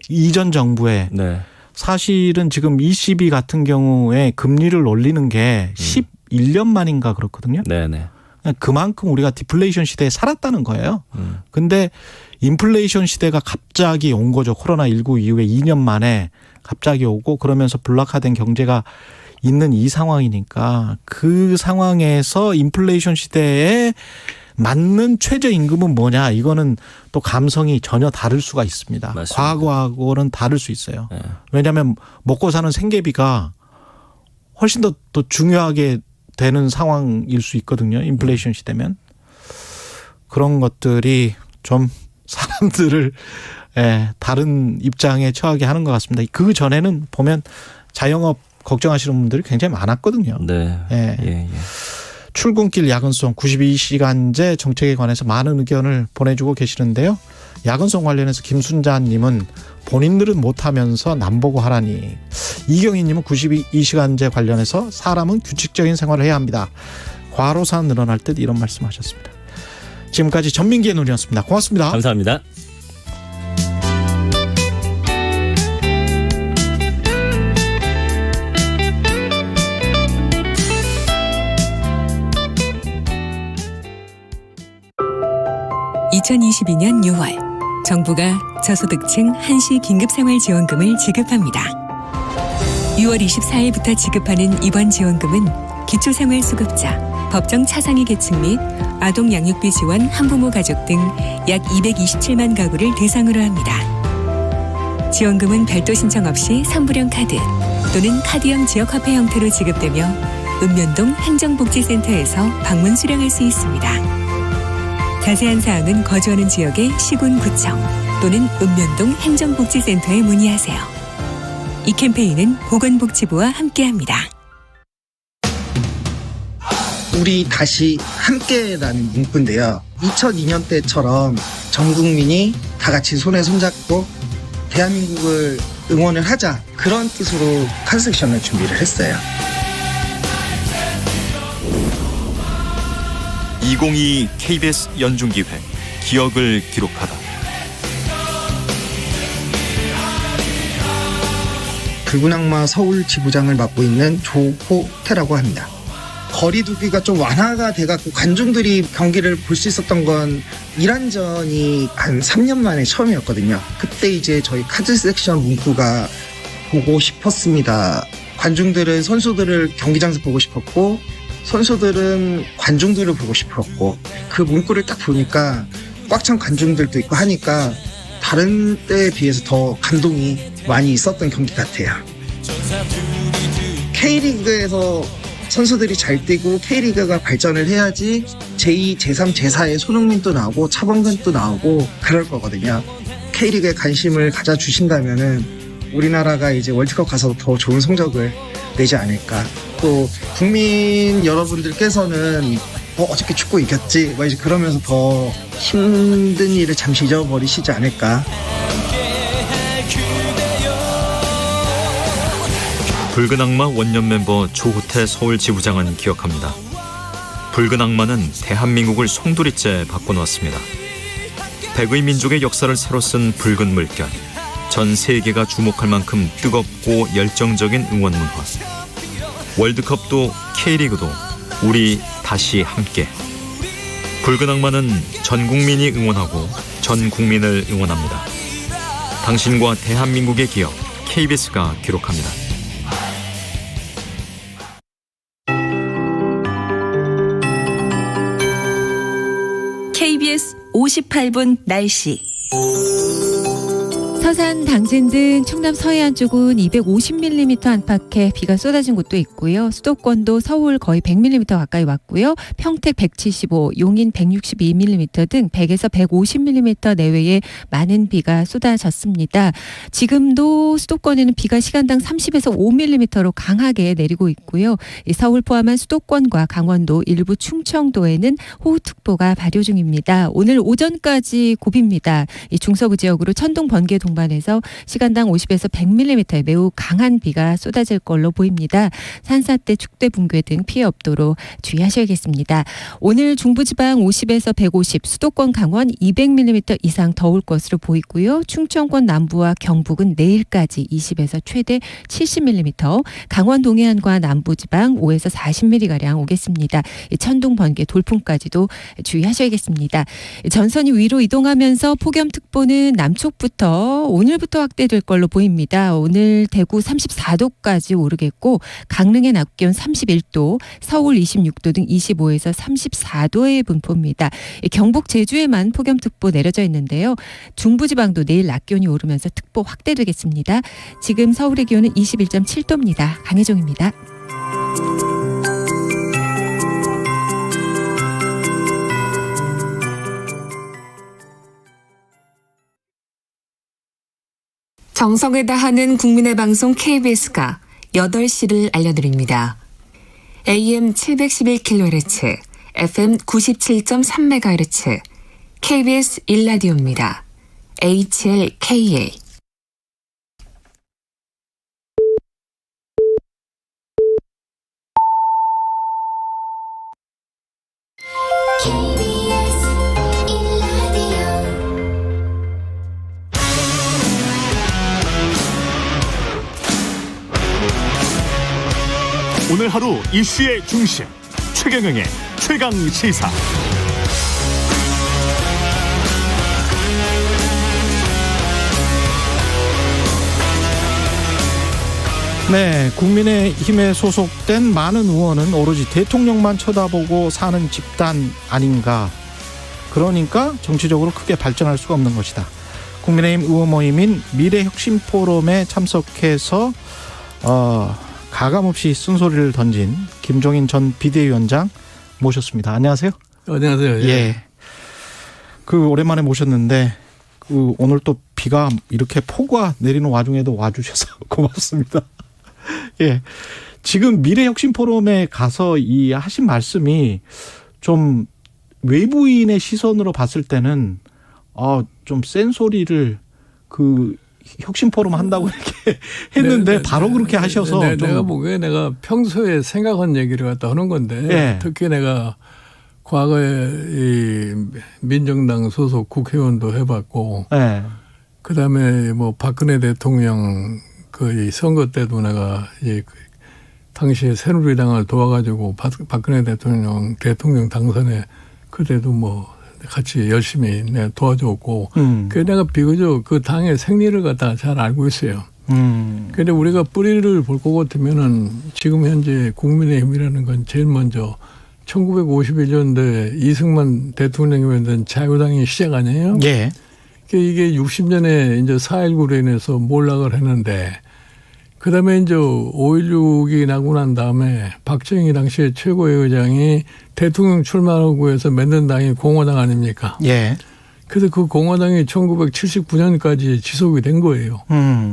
이전 정부에 네. 사실은 지금 ECB 같은 경우에 금리를 올리는 게 11년 만인가 그렇거든요. 네네. 그만큼 우리가 디플레이션 시대에 살았다는 거예요. 근데 인플레이션 시대가 갑자기 온 거죠. 코로나19 이후에 2년 만에 갑자기 오고 그러면서 블락화된 경제가 있는 이 상황이니까 그 상황에서 인플레이션 시대에 맞는 최저임금은 뭐냐 이거는 또 감성이 전혀 다를 수가 있습니다. 맞습니다. 과거하고는 다를 수 있어요. 네. 왜냐하면 먹고 사는 생계비가 훨씬 더 중요하게 되는 상황일 수 있거든요. 인플레이션 시대면. 그런 것들이 좀 사람들을 다른 입장에 처하게 하는 것 같습니다. 그 전에는 보면 자영업 걱정하시는 분들이 굉장히 많았거든요. 네. 예. 출근길 야근송 92시간제 정책에 관해서 많은 의견을 보내주고 계시는데요. 야근송 관련해서 김순자님은 본인들은 못하면서 남보고 하라니. 이경희님은 92시간제 관련해서 사람은 규칙적인 생활을 해야 합니다. 과로사 늘어날 듯 이런 말씀하셨습니다. 지금까지 전민기의 눈이었습니다. 고맙습니다. 감사합니다. (2022년 6월) 정부가 저소득층 한시 긴급생활지원금을 지급합니다. 6월 24일부터 지급하는 이번 지원금은 기초생활수급자, 법정 차상위 계층 및 아동 양육비 지원 한부모 가족 등 약 227만 가구를 대상으로 합니다. 지원금은 별도 신청 없이 선불형 카드 또는 카드형 지역화폐 형태로 지급되며 읍면동 행정복지센터에서 방문 수령할 수 있습니다. 자세한 사항은 거주하는 지역의 시군구청 또는 읍면동 행정복지센터에 문의하세요. 이 캠페인은 보건복지부와 함께합니다. 우리 다시 함께라는 문구인데요. 2002년 때처럼 전 국민이 다 같이 손에 손잡고 대한민국을 응원을 하자, 그런 뜻으로 컨셉션을 준비를 했어요. 2022 KBS 연중기획 기억을 기록하다. 붉은 악마 서울 지부장을 맡고 있는 조호태라고 합니다. 거리두기가 좀 완화가 돼갖고 관중들이 경기를 볼 수 있었던 건 이란전이 한 3년 만에 처음이었거든요. 그때 이제 저희 카드 섹션 문구가 보고 싶었습니다. 관중들은 선수들을 경기장에서 보고 싶었고, 선수들은 관중들을 보고 싶었고, 그 문구를 딱 보니까 꽉 찬 관중들도 있고 하니까 다른 때에 비해서 더 감동이 많이 있었던 경기 같아요. K리그에서 선수들이 잘 뛰고 K리그가 발전을 해야지 제2, 제3, 제4의 손흥민도 나오고 차범근도 나오고 그럴 거거든요. K리그에 관심을 가져주신다면은 우리나라가 이제 월드컵 가서 더 좋은 성적을 내지 않을까. 또 국민 여러분들께서는 어저께 축구 이겼지 뭐 이제 그러면서 더 힘든 일을 잠시 잊어버리시지 않을까. 붉은 악마 원년 멤버 조호태 서울 지부장은 기억합니다. 붉은 악마는 대한민국을 송두리째 바꿔놓았습니다. 백의 민족의 역사를 새로 쓴 붉은 물결. 전 세계가 주목할 만큼 뜨겁고 열정적인 응원 문화. 월드컵도 K리그도 우리 다시 함께. 붉은 악마는 전 국민이 응원하고 전 국민을 응원합니다. 당신과 대한민국의 기억 KBS가 기록합니다. KBS 58분 날씨. 서산, 당진 등 충남 서해안 쪽은 250mm 안팎의 비가 쏟아진 곳도 있고요. 수도권도 서울 거의 100mm 가까이 왔고요. 평택 175, 용인 162mm 등 100에서 150mm 내외의 많은 비가 쏟아졌습니다. 지금도 수도권에는 비가 시간당 30에서 5mm로 강하게 내리고 있고요. 서울 포함한 수도권과 강원도, 일부 충청도에는 호우특보가 발효 중입니다. 오늘 오전까지 고비입니다. 이 중서부 지역으로 천둥, 번개 동반해서 시간당 50에서 100mm의 매우 강한 비가 쏟아질 걸로 보입니다. 산사태, 축대, 붕괴 등 피해 없도록 주의하셔야겠습니다. 오늘 중부지방 50에서 150, 수도권, 강원 200mm 이상 더울 것으로 보이고요. 충청권 남부와 경북은 내일까지 20에서 최대 70mm, 강원 동해안과 남부지방 5에서 40mm가량 오겠습니다. 천둥, 번개, 돌풍까지도 주의하셔야겠습니다. 전선이 위로 이동하면서 폭염특보는 남쪽부터 오늘부터 확대될 걸로 보입니다. 오늘 대구 34도까지 오르겠고, 강릉의 낮 기온 31도, 서울 26도 등 25에서 34도의 분포입니다. 경북 제주에만 폭염특보 내려져 있는데요. 중부지방도 내일 낮 기온이 오르면서 특보 확대되겠습니다. 지금 서울의 기온은 21.7도입니다. 강혜정입니다. 정성을 다하는 국민의 방송 KBS가 8시를 알려드립니다. AM 711kHz, FM 97.3MHz, KBS 1라디오입니다. HLKA. 오늘 하루 이슈의 중심 최경영의 최강 시사. 네, 국민의힘에 소속된 많은 의원은 오로지 대통령만 쳐다보고 사는 집단 아닌가. 그러니까 정치적으로 크게 발전할 수가 없는 것이다. 국민의힘 의원 모임인 미래혁신포럼에 참석해서 가감없이 쓴소리를 던진 김종인 전 비대위원장 모셨습니다. 안녕하세요. 안녕하세요. 예. 오랜만에 모셨는데 오늘 또 비가 이렇게 폭우가 내리는 와중에도 와주셔서 고맙습니다. 예. 지금 미래혁신포럼에 가서 하신 말씀이 좀 외부인의 시선으로 봤을 때는 좀 센 소리를 혁신포럼 한다고 이렇게 했는데 바로 그렇게 하셔서 내가 보기에 내가 평소에 생각한 얘기를 갖다 하는 건데 특히 내가 과거에 이 민정당 소속 국회의원도 해봤고 그다음에 뭐 박근혜 대통령 이 선거 때도 내가 당시에 새누리당을 도와가지고 박근혜 대통령 당선에 그때도 뭐 같이 열심히 내가 도와줬고 그래서 내가 비교적 그 당의 생리를 갖다 잘 알고 있어요. 그런데 우리가 뿌리를 볼 것 같으면은 지금 현재 국민의힘이라는 건 제일 먼저 1951년도에 이승만 대통령이 만든 자유당이 시작 아니에요? 예. 이게 60년에 이제 4.19로 인해서 몰락을 했는데 그다음에 이제 5.16이 나고 난 다음에 박정희 당시에 최고의 의장이 대통령 출마하고 해서 만든 당이 공화당 아닙니까? 예. 그래서 그 공화당이 1979년까지 지속이 된 거예요.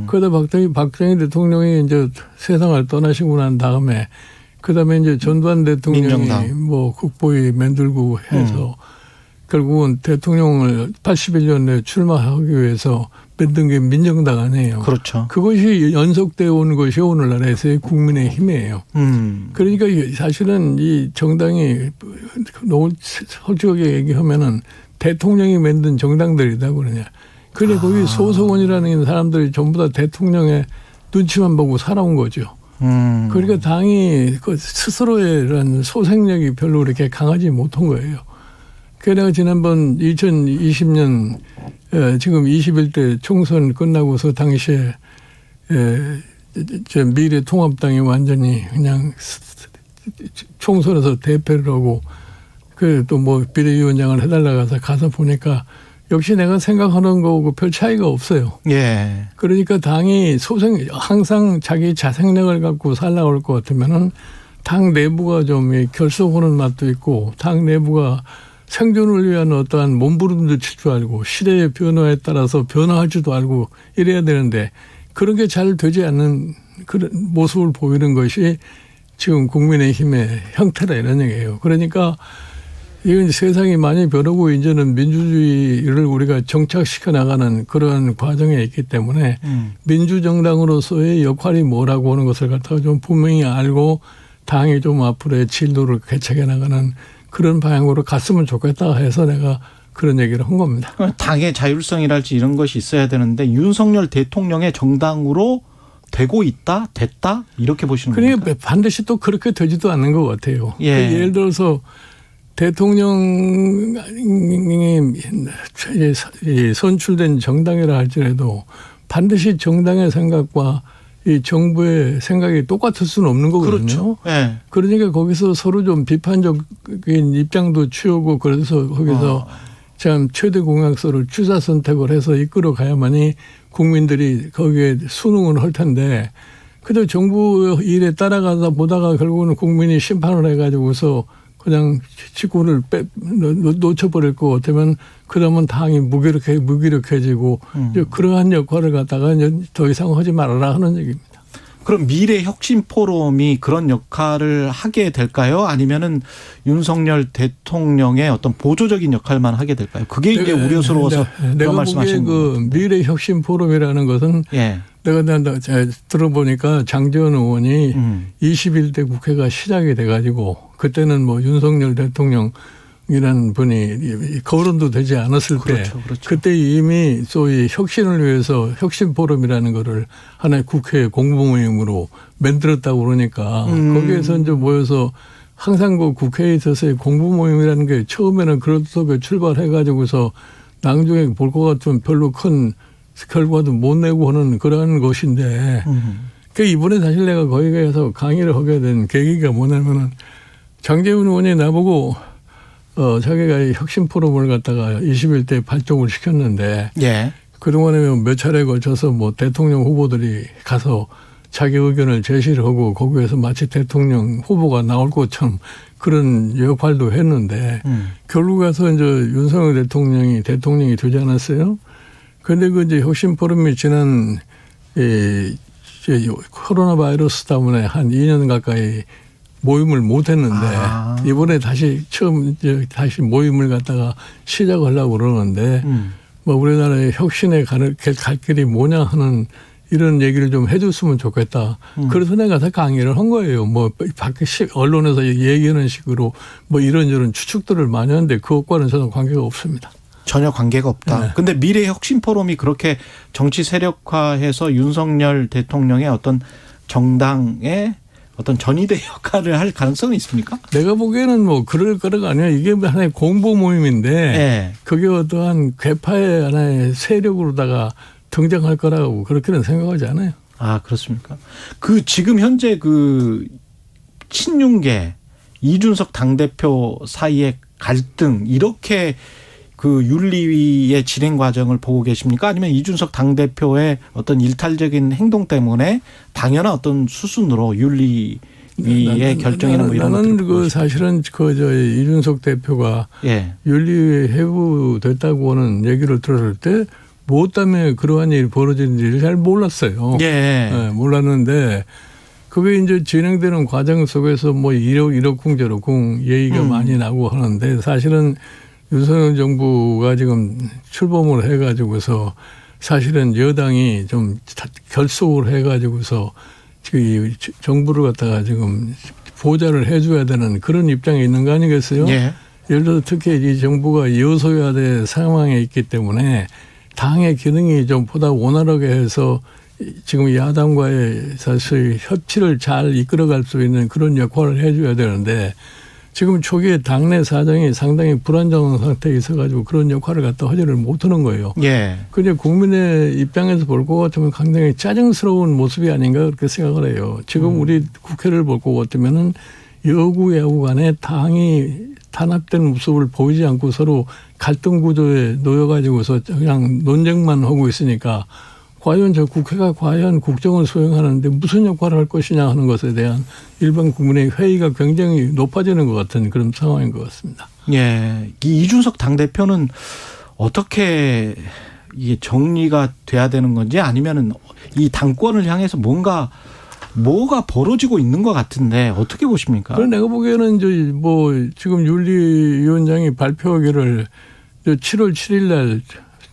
그러다 박정희 대통령이 이제 세상을 떠나시고 난 다음에 그다음에 이제 전두환 대통령이 민정당. 뭐 국보위 만들고 해서 결국은 대통령을 81년에 출마하기 위해서 만든 게 민정당 아니에요. 그렇죠. 그것이 연속되어 온 것이 오늘날에서의 국민의힘이에요. 그러니까 사실은 이 정당이 너무 솔직하게 얘기하면은 대통령이 만든 정당들이다 그러냐. 그래 거기 소속원이라는 사람들이 전부 다 대통령의 눈치만 보고 살아온 거죠. 그러니까 당이 스스로의 이런 소생력이 별로 그렇게 강하지 못한 거예요. 그래서 내가 지난번 2020년 지금 21대 총선 끝나고서 당시에 미래통합당이 완전히 그냥 총선에서 대패를 하고 그 또 뭐 비대위원장을 해달라고 가서 보니까 역시 내가 생각하는 거하고 별 차이가 없어요. 예. 그러니까 당이 항상 자기 자생력을 갖고 살라고 할 것 같으면은 당 내부가 좀 결속하는 맛도 있고 당 내부가 생존을 위한 어떠한 몸부림도 칠 줄 알고 시대의 변화에 따라서 변화할 줄도 알고 이래야 되는데 그런 게 잘 되지 않는 그런 모습을 보이는 것이 지금 국민의힘의 형태다 이런 얘기예요. 그러니까 이건 세상이 많이 변하고 이제는 민주주의를 우리가 정착시켜 나가는 그런 과정에 있기 때문에 민주정당으로서의 역할이 뭐라고 하는 것을 갖다가 좀 분명히 알고 당이 좀 앞으로의 진로를 개척해 나가는 그런 방향으로 갔으면 좋겠다 해서 내가 그런 얘기를 한 겁니다. 당의 자율성이랄지 이런 것이 있어야 되는데 윤석열 대통령의 정당으로 되고 있다? 됐다? 이렇게 보시는 겁니까? 그러니까 반드시 또 그렇게 되지도 않는 것 같아요. 예. 예를 들어서 대통령이 선출된 정당이라 할지라도 반드시 정당의 생각과 이 정부의 생각이 똑같을 수는 없는 거거든요. 그렇죠. 네. 그러니까 거기서 서로 좀 비판적인 입장도 취하고 그래서 거기서 참 최대 공약서를 취사 선택을 해서 이끌어 가야만이 국민들이 거기에 순응을 할 텐데 그래도 정부 일에 따라가다 보다가 결국은 국민이 심판을 해가지고서 그냥 직군을 놓쳐버릴 것 같으면 그러면 당이 무기력해지고 이제 그러한 역할을 갖다가 이제 더 이상 하지 말아라 하는 얘기입니다. 그럼 미래 혁신 포럼이 그런 역할을 하게 될까요? 아니면은 윤석열 대통령의 어떤 보조적인 역할만 하게 될까요? 그게 이제 우려스러워서 내가 말씀하신 보기에 그 미래 혁신 포럼이라는 것은 예. 내가 들어보니까 장재원 의원이 21대 국회가 시작이 돼가지고 그때는 뭐 윤석열 대통령이라는 분이 거론도 되지 않았을 때 그때 이미 소위 혁신을 위해서 혁신 포럼이라는 거를 하나의 국회 공부 모임으로 만들었다고 그러니까 거기에서 이제 모여서 항상 그 국회에 있어서의 공부 모임이라는 게 처음에는 그렇게 출발해가지고서 나중에 볼 것 같으면 별로 큰 결과도 못 내고 하는 그러한 것인데 그 이번에 사실 내가 거기 가서 강의를 하게 된 계기가 뭐냐면은 장재훈 의원이 나보고 자기가 혁신 포럼을 갖다가 21대 발족을 시켰는데 예. 그동안에 몇 차례에 걸쳐서 뭐 대통령 후보들이 가서 자기 의견을 제시를 하고 거기에서 마치 대통령 후보가 나올 것처럼 그런 역할도 했는데 결국 가서 이제 윤석열 대통령이 되지 않았어요. 그런데 그 이제 혁신 포럼이 지난 코로나 바이러스 때문에 한 2년 가까이 모임을 못 했는데 이번에 다시 모임을 갖다가 시작하려고 그러는데 뭐 우리나라의 혁신에 갈 길이 뭐냐 하는 이런 얘기를 좀 해줬으면 좋겠다. 그래서 내가 다 강의를 한 거예요. 뭐 밖에 언론에서 얘기하는 식으로 뭐 이런저런 추측들을 많이 하는데 그것과는 전혀 관계가 없습니다. 전혀 관계가 없다. 네. 근데 미래 혁신 포럼이 그렇게 정치 세력화해서 윤석열 대통령의 어떤 정당의 어떤 전위대 역할을 할 가능성은 있습니까? 내가 보기에는 뭐 그럴 거라가 아니라 이게 하나의 공보 모임인데 네. 그게 어떠한 괴파의 하나의 세력으로다가 등장할 거라고 그렇게는 생각하지 않아요. 아, 그렇습니까? 그 지금 현재 그 친윤계 이준석 당대표 사이의 갈등 이렇게 그 윤리위의 진행 과정을 보고 계십니까? 아니면 이준석 당대표의 어떤 일탈적인 행동 때문에 당연한 어떤 수순으로 윤리위의 결정에는 뭐 이런 나는 그 사실은 이준석 대표가 예. 윤리위에 해부됐다고 하는 얘기를 들었을 때 무엇 때문에 그러한 일이 벌어진지를 잘 몰랐어요. 예. 네, 몰랐는데 그게 이제 진행되는 과정 속에서 뭐 이러쿵 저러쿵 얘기가 많이 나고 하는데 사실은 윤석열 정부가 지금 출범을 해가지고서 사실은 여당이 좀 결속을 해가지고서 지금 정부를 갖다가 지금 보좌를 해줘야 되는 그런 입장에 있는 거 아니겠어요? 예. 예를 들어 특히 이 정부가 여소야대 상황에 있기 때문에 당의 기능이 좀 보다 원활하게 해서 지금 야당과의 사실 협치를 잘 이끌어갈 수 있는 그런 역할을 해줘야 되는데 지금 초기에 당내 사정이 상당히 불안정한 상태에 있어가지고 그런 역할을 갖다 하지를 못하는 거예요. 예. 그냥 국민의 입장에서 볼 것 같으면 굉장히 짜증스러운 모습이 아닌가 그렇게 생각을 해요. 지금 우리 국회를 볼 것 같으면은 여구 야구 간에 당이 단합된 모습을 보이지 않고 서로 갈등 구조에 놓여가지고서 그냥 논쟁만 하고 있으니까 과연 저 국회가 과연 국정을 수행하는데 무슨 역할을 할 것이냐 하는 것에 대한 일반 국민의 회의가 굉장히 높아지는 것 같은 그런 상황인 것 같습니다. 예. 이 이준석 당대표는 어떻게 이게 정리가 돼야 되는 건지 아니면은 이 당권을 향해서 뭐가 벌어지고 있는 것 같은데 어떻게 보십니까? 그래 내가 보기에는 이제 뭐 지금 윤리위원장이 발표하기를 7월 7일 날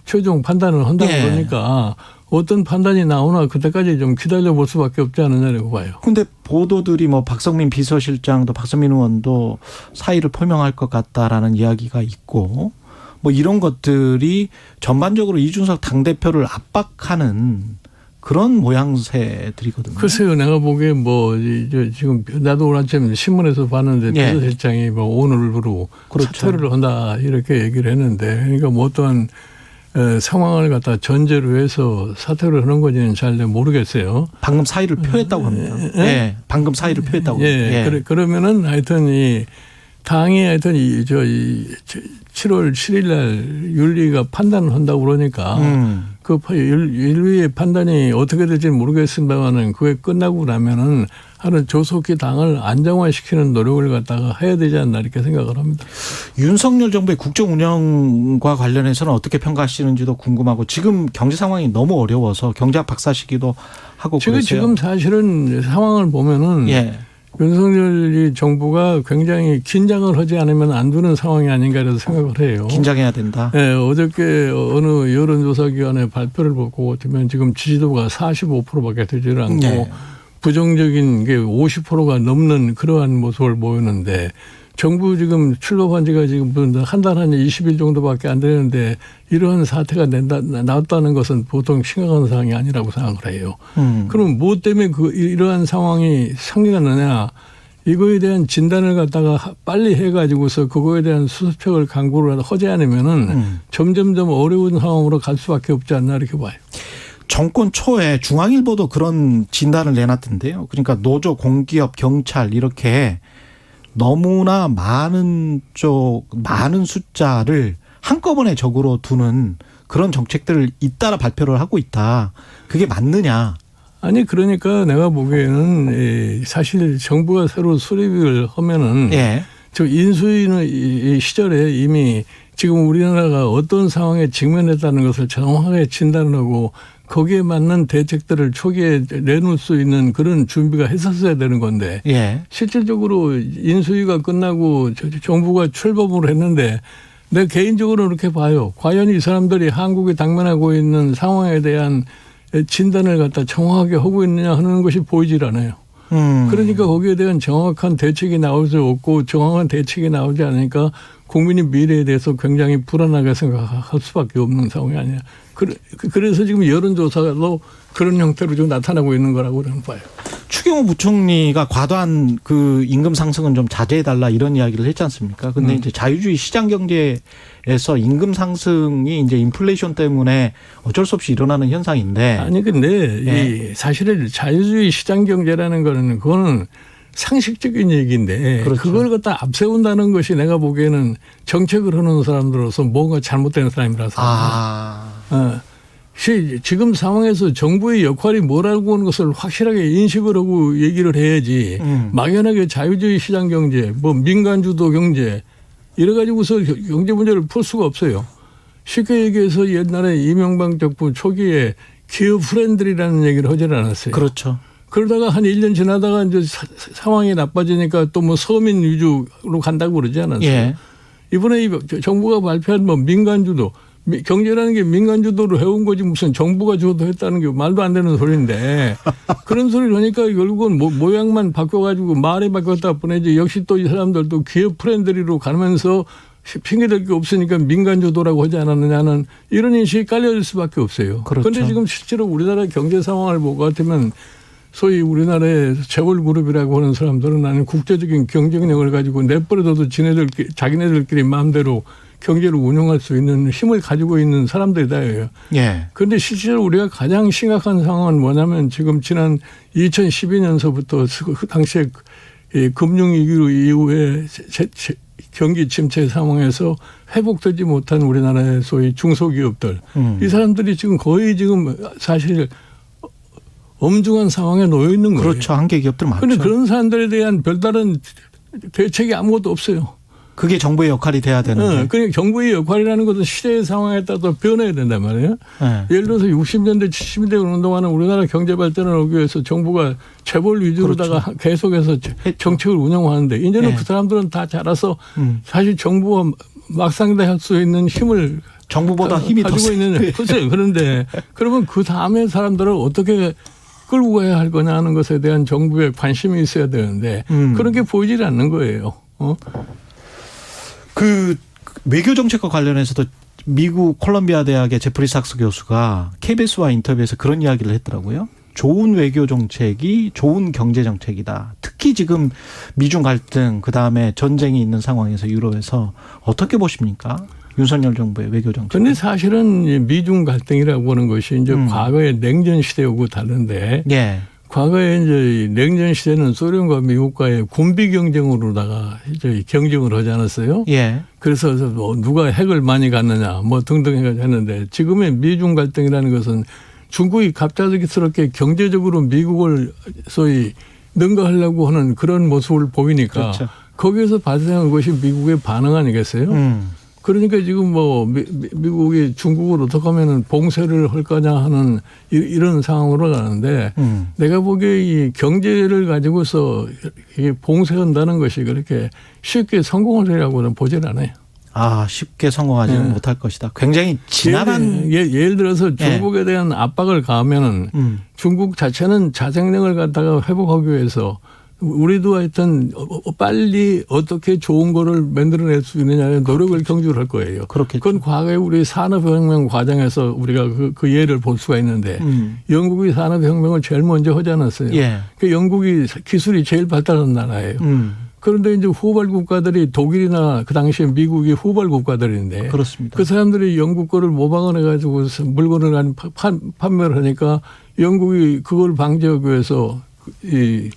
최종 판단을 한다고 예. 그러니까 어떤 판단이 나오나 그때까지 좀 기다려 볼 수밖에 없지 않느냐고 봐요. 근데 보도들이 뭐 박성민 비서실장도 박성민 의원도 사의를 표명할 것 같다라는 이야기가 있고 뭐 이런 것들이 전반적으로 이준석 당대표를 압박하는 그런 모양새들이거든요. 글쎄요, 내가 보기에 뭐 지금 나도 오늘 아침 신문에서 봤는데 예. 비서실장이 뭐 오늘부로 그렇죠. 사퇴를 한다 이렇게 얘기를 했는데 그러니까 뭐 어떠한 상황을 갖다 전제로 해서 사퇴를 하는 건지는 잘 모르겠어요. 방금 사의를 표했다고 합니다. 예. 방금 사의를 표했다고. 예. 예. 그러면은 하여튼 이 당이 하여튼 7월 7일 날 윤리가 판단을 한다고 그러니까 그 인류의 판단이 어떻게 될지 모르겠습니다만은 그게 끝나고 나면은 하는 조속히 당을 안정화시키는 노력을 갖다가 해야 되지 않나 이렇게 생각을 합니다. 윤석열 정부의 국정 운영과 관련해서는 어떻게 평가하시는지도 궁금하고 지금 경제 상황이 너무 어려워서 경제학 박사 시기도 하고 그러세요. 지금 사실은 상황을 보면은 예. 윤석열 정부가 굉장히 긴장을 하지 않으면 안 되는 상황이 아닌가 해서 생각을 해요. 긴장해야 된다. 네, 어저께 어느 여론조사기관의 발표를 보고 보면 지금 지지도가 45%밖에 되지 않고 네. 부정적인 게 50%가 넘는 그러한 모습을 보이는데 정부 지금 출범한 지가 지금 한 달 한 20일 정도밖에 안 되는데 이러한 사태가 나왔다는 것은 보통 심각한 상황이 아니라고 생각을 해요. 그럼 뭐 때문에 이러한 상황이 생겨났느냐. 이거에 대한 진단을 갖다가 빨리 해가지고서 그거에 대한 수습책을 강구를 하지 않으면은 점점점 어려운 상황으로 갈 수밖에 없지 않나 이렇게 봐요. 정권 초에 중앙일보도 그런 진단을 내놨던데요. 그러니까 노조, 공기업, 경찰 이렇게 너무나 많은 숫자를 한꺼번에 적으로 두는 그런 정책들을 잇따라 발표를 하고 있다. 그게 맞느냐? 아니 그러니까 내가 보기에는 사실 정부가 새로 수립을 하면은 예. 저 인수위 시절에 이미 지금 우리나라가 어떤 상황에 직면했다는 것을 정확하게 진단을 하고 거기에 맞는 대책들을 초기에 내놓을 수 있는 그런 준비가 했었어야 되는 건데 예. 실질적으로 인수위가 끝나고 정부가 출범을 했는데 내 개인적으로 그렇게 봐요. 과연 이 사람들이 한국이 당면하고 있는 상황에 대한 진단을 갖다 정확하게 하고 있느냐 하는 것이 보이질 않아요. 그러니까 거기에 대한 정확한 대책이 나올 수 없고 정확한 대책이 나오지 않으니까 국민의 미래에 대해서 굉장히 불안하게 생각할 수밖에 없는 상황이 아니냐. 그래서 지금 여론조사도 그런 형태로 좀 나타나고 있는 거라고 저는 봐요. 추경호 부총리가 과도한 그 임금 상승은 좀 자제해달라 이런 이야기를 했지 않습니까? 근데 이제 자유주의 시장 경제에서 임금 상승이 이제 인플레이션 때문에 어쩔 수 없이 일어나는 현상인데. 아니, 근데 예. 이 사실은 자유주의 시장 경제라는 거는 그거는 상식적인 얘기인데 그렇죠. 그걸 갖다 앞세운다는 것이 내가 보기에는 정책을 하는 사람들로서 뭔가 잘못된 사람이라서. 지금 상황에서 정부의 역할이 뭐라고 하는 것을 확실하게 인식을 하고 얘기를 해야지 막연하게 자유주의 시장 경제, 뭐 민간주도 경제 이래 가지고서 경제 문제를 풀 수가 없어요. 쉽게 얘기해서 옛날에 이명박 정부 초기에 기업 프렌들이라는 얘기를 하지 않았어요. 그렇죠. 그러다가 한 1년 지나다가 이제 상황이 나빠지니까 또 뭐 서민 위주로 간다고 그러지 않았어요. 예. 이번에 정부가 발표한 뭐 민간주도 경제라는 게 민간주도로 해온 거지 무슨 정부가 주도했다는 게 말도 안 되는 소리인데 그런 소리를 하니까 결국은 모양만 바뀌어가지고 말이 바뀌었다 뿐이지 역시 또 이 사람들도 기업 프렌들리로 가면서 핑계댈 게 없으니까 민간주도라고 하지 않았느냐는 이런 인식이 깔려질 수밖에 없어요. 그런데 그렇죠. 지금 실제로 우리나라 경제 상황을 보고 같으면 소위 우리나라의 재벌그룹이라고 하는 사람들은 나는 국제적인 경쟁력을 가지고 내버려둬도 자기네들끼리 마음대로 경제를 운영할 수 있는 힘을 가지고 있는 사람들이다예요. 예. 그런데 실제로 우리가 가장 심각한 상황은 뭐냐면 지금 지난 2012년서부터 그 당시에 금융위기 이후에 경기 침체 상황에서 회복되지 못한 우리나라의 소위 중소기업들 이 사람들이 지금 거의 지금 사실 엄중한 상황에 놓여 있는 거예요. 그렇죠. 한계 기업들 많죠. 그런데 그런 사람들에 대한 별다른 대책이 아무것도 없어요. 그게 정부의 역할이 돼야 되는데. 그러니까 정부의 역할이라는 것은 시대의 상황에 따라서 변해야 된단 말이에요. 네. 예를 들어서 60년대 70년대 그런 동안은 우리나라 경제 발전을 하기 위해서 정부가 재벌 위주로다가 그렇죠. 계속해서 정책을 운영하는데 이제는 네. 그 사람들은 다 자라서 사실 정부와 막상대할 수 있는 힘을 정부보다 힘이 더 가지고 있는 글쎄요. 그런데 그러면 그 다음에 사람들을 어떻게 끌고 가야 할 거냐 하는 것에 대한 정부의 관심이 있어야 되는데 그런 게 보이질 않는 거예요. 그 외교 정책과 관련해서도 미국 콜롬비아 대학의 제프리 삭스 교수가 KBS와 인터뷰에서 그런 이야기를 했더라고요. 좋은 외교 정책이 좋은 경제 정책이다. 특히 지금 미중 갈등 그다음에 전쟁이 있는 상황에서 유럽에서 어떻게 보십니까? 윤석열 정부의 외교 정책. 그런데 사실은 미중 갈등이라고 하는 것이 이제 과거의 냉전 시대하고 다른데 예. 과거에 이제 이 냉전 시대는 소련과 미국과의 군비 경쟁으로다가 이제 경쟁을 하지 않았어요? 예. 그래서 뭐 누가 핵을 많이 갖느냐 뭐 등등 해가지고 했는데 지금의 미중 갈등이라는 것은 중국이 갑작스럽게 경제적으로 미국을 소위 능가하려고 하는 그런 모습을 보이니까 그렇죠. 거기에서 발생한 것이 미국의 반응 아니겠어요? 그러니까 지금 뭐 미국이 중국을 어떻게 하면은 봉쇄를 할 거냐 하는 이런 상황으로 가는데 내가 보기에 이 경제를 가지고서 이게 봉쇄한다는 것이 그렇게 쉽게 성공하리라고는 보질 않아요. 아, 쉽게 성공하지는 못할 것이다. 굉장히 지난한 예를 들어서 중국에 대한 압박을 가하면은 중국 자체는 자생력을 갖다가 회복하기 위해서 우리도 하여튼 빨리 어떻게 좋은 거를 만들어낼 수 있느냐의 노력을 경주를 할 거예요. 그렇겠죠. 그건 과거에 우리 산업혁명 과정에서 우리가 그 예를 볼 수가 있는데 영국이 산업혁명을 제일 먼저 하지 않았어요. 예. 그 영국이 기술이 제일 발달한 나라예요. 그런데 이제 후발 국가들이 독일이나 그 당시에 미국이 후발 국가들인데 그렇습니다. 그 사람들이 영국 거를 모방을 해가지고 물건을 판매를 하니까 영국이 그걸 방지하기 위해서 이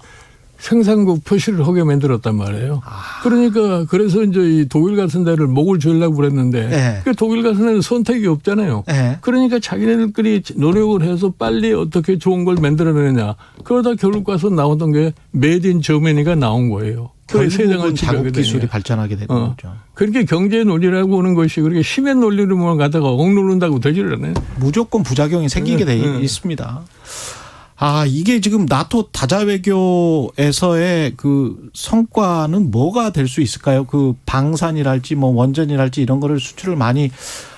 생산국 표시를 하게 만들었단 말이에요. 그러니까 그래서 이제 이 독일 같은 데를 목을 조이려고 그랬는데 네. 그 독일 같은 데는 선택이 없잖아요. 네. 그러니까 자기네들끼리 노력을 해서 빨리 어떻게 좋은 걸 만들어내느냐. 그러다 결국 가서 나왔던 게 메이드 인 저머니가 나온 거예요. 결국은 자국 기술이 발전하게 되는 거죠. 그렇게 경제 논리라고 하는 것이 그렇게 힘의 논리로만 가다가 억누른다고 되지를 않아요. 무조건 부작용이 생기게 돼 있습니다. 아, 이게 지금 나토 다자 외교에서의 그 성과는 뭐가 될 수 있을까요? 그 방산이랄지 뭐 원전이랄지 이런 거를 수출을 많이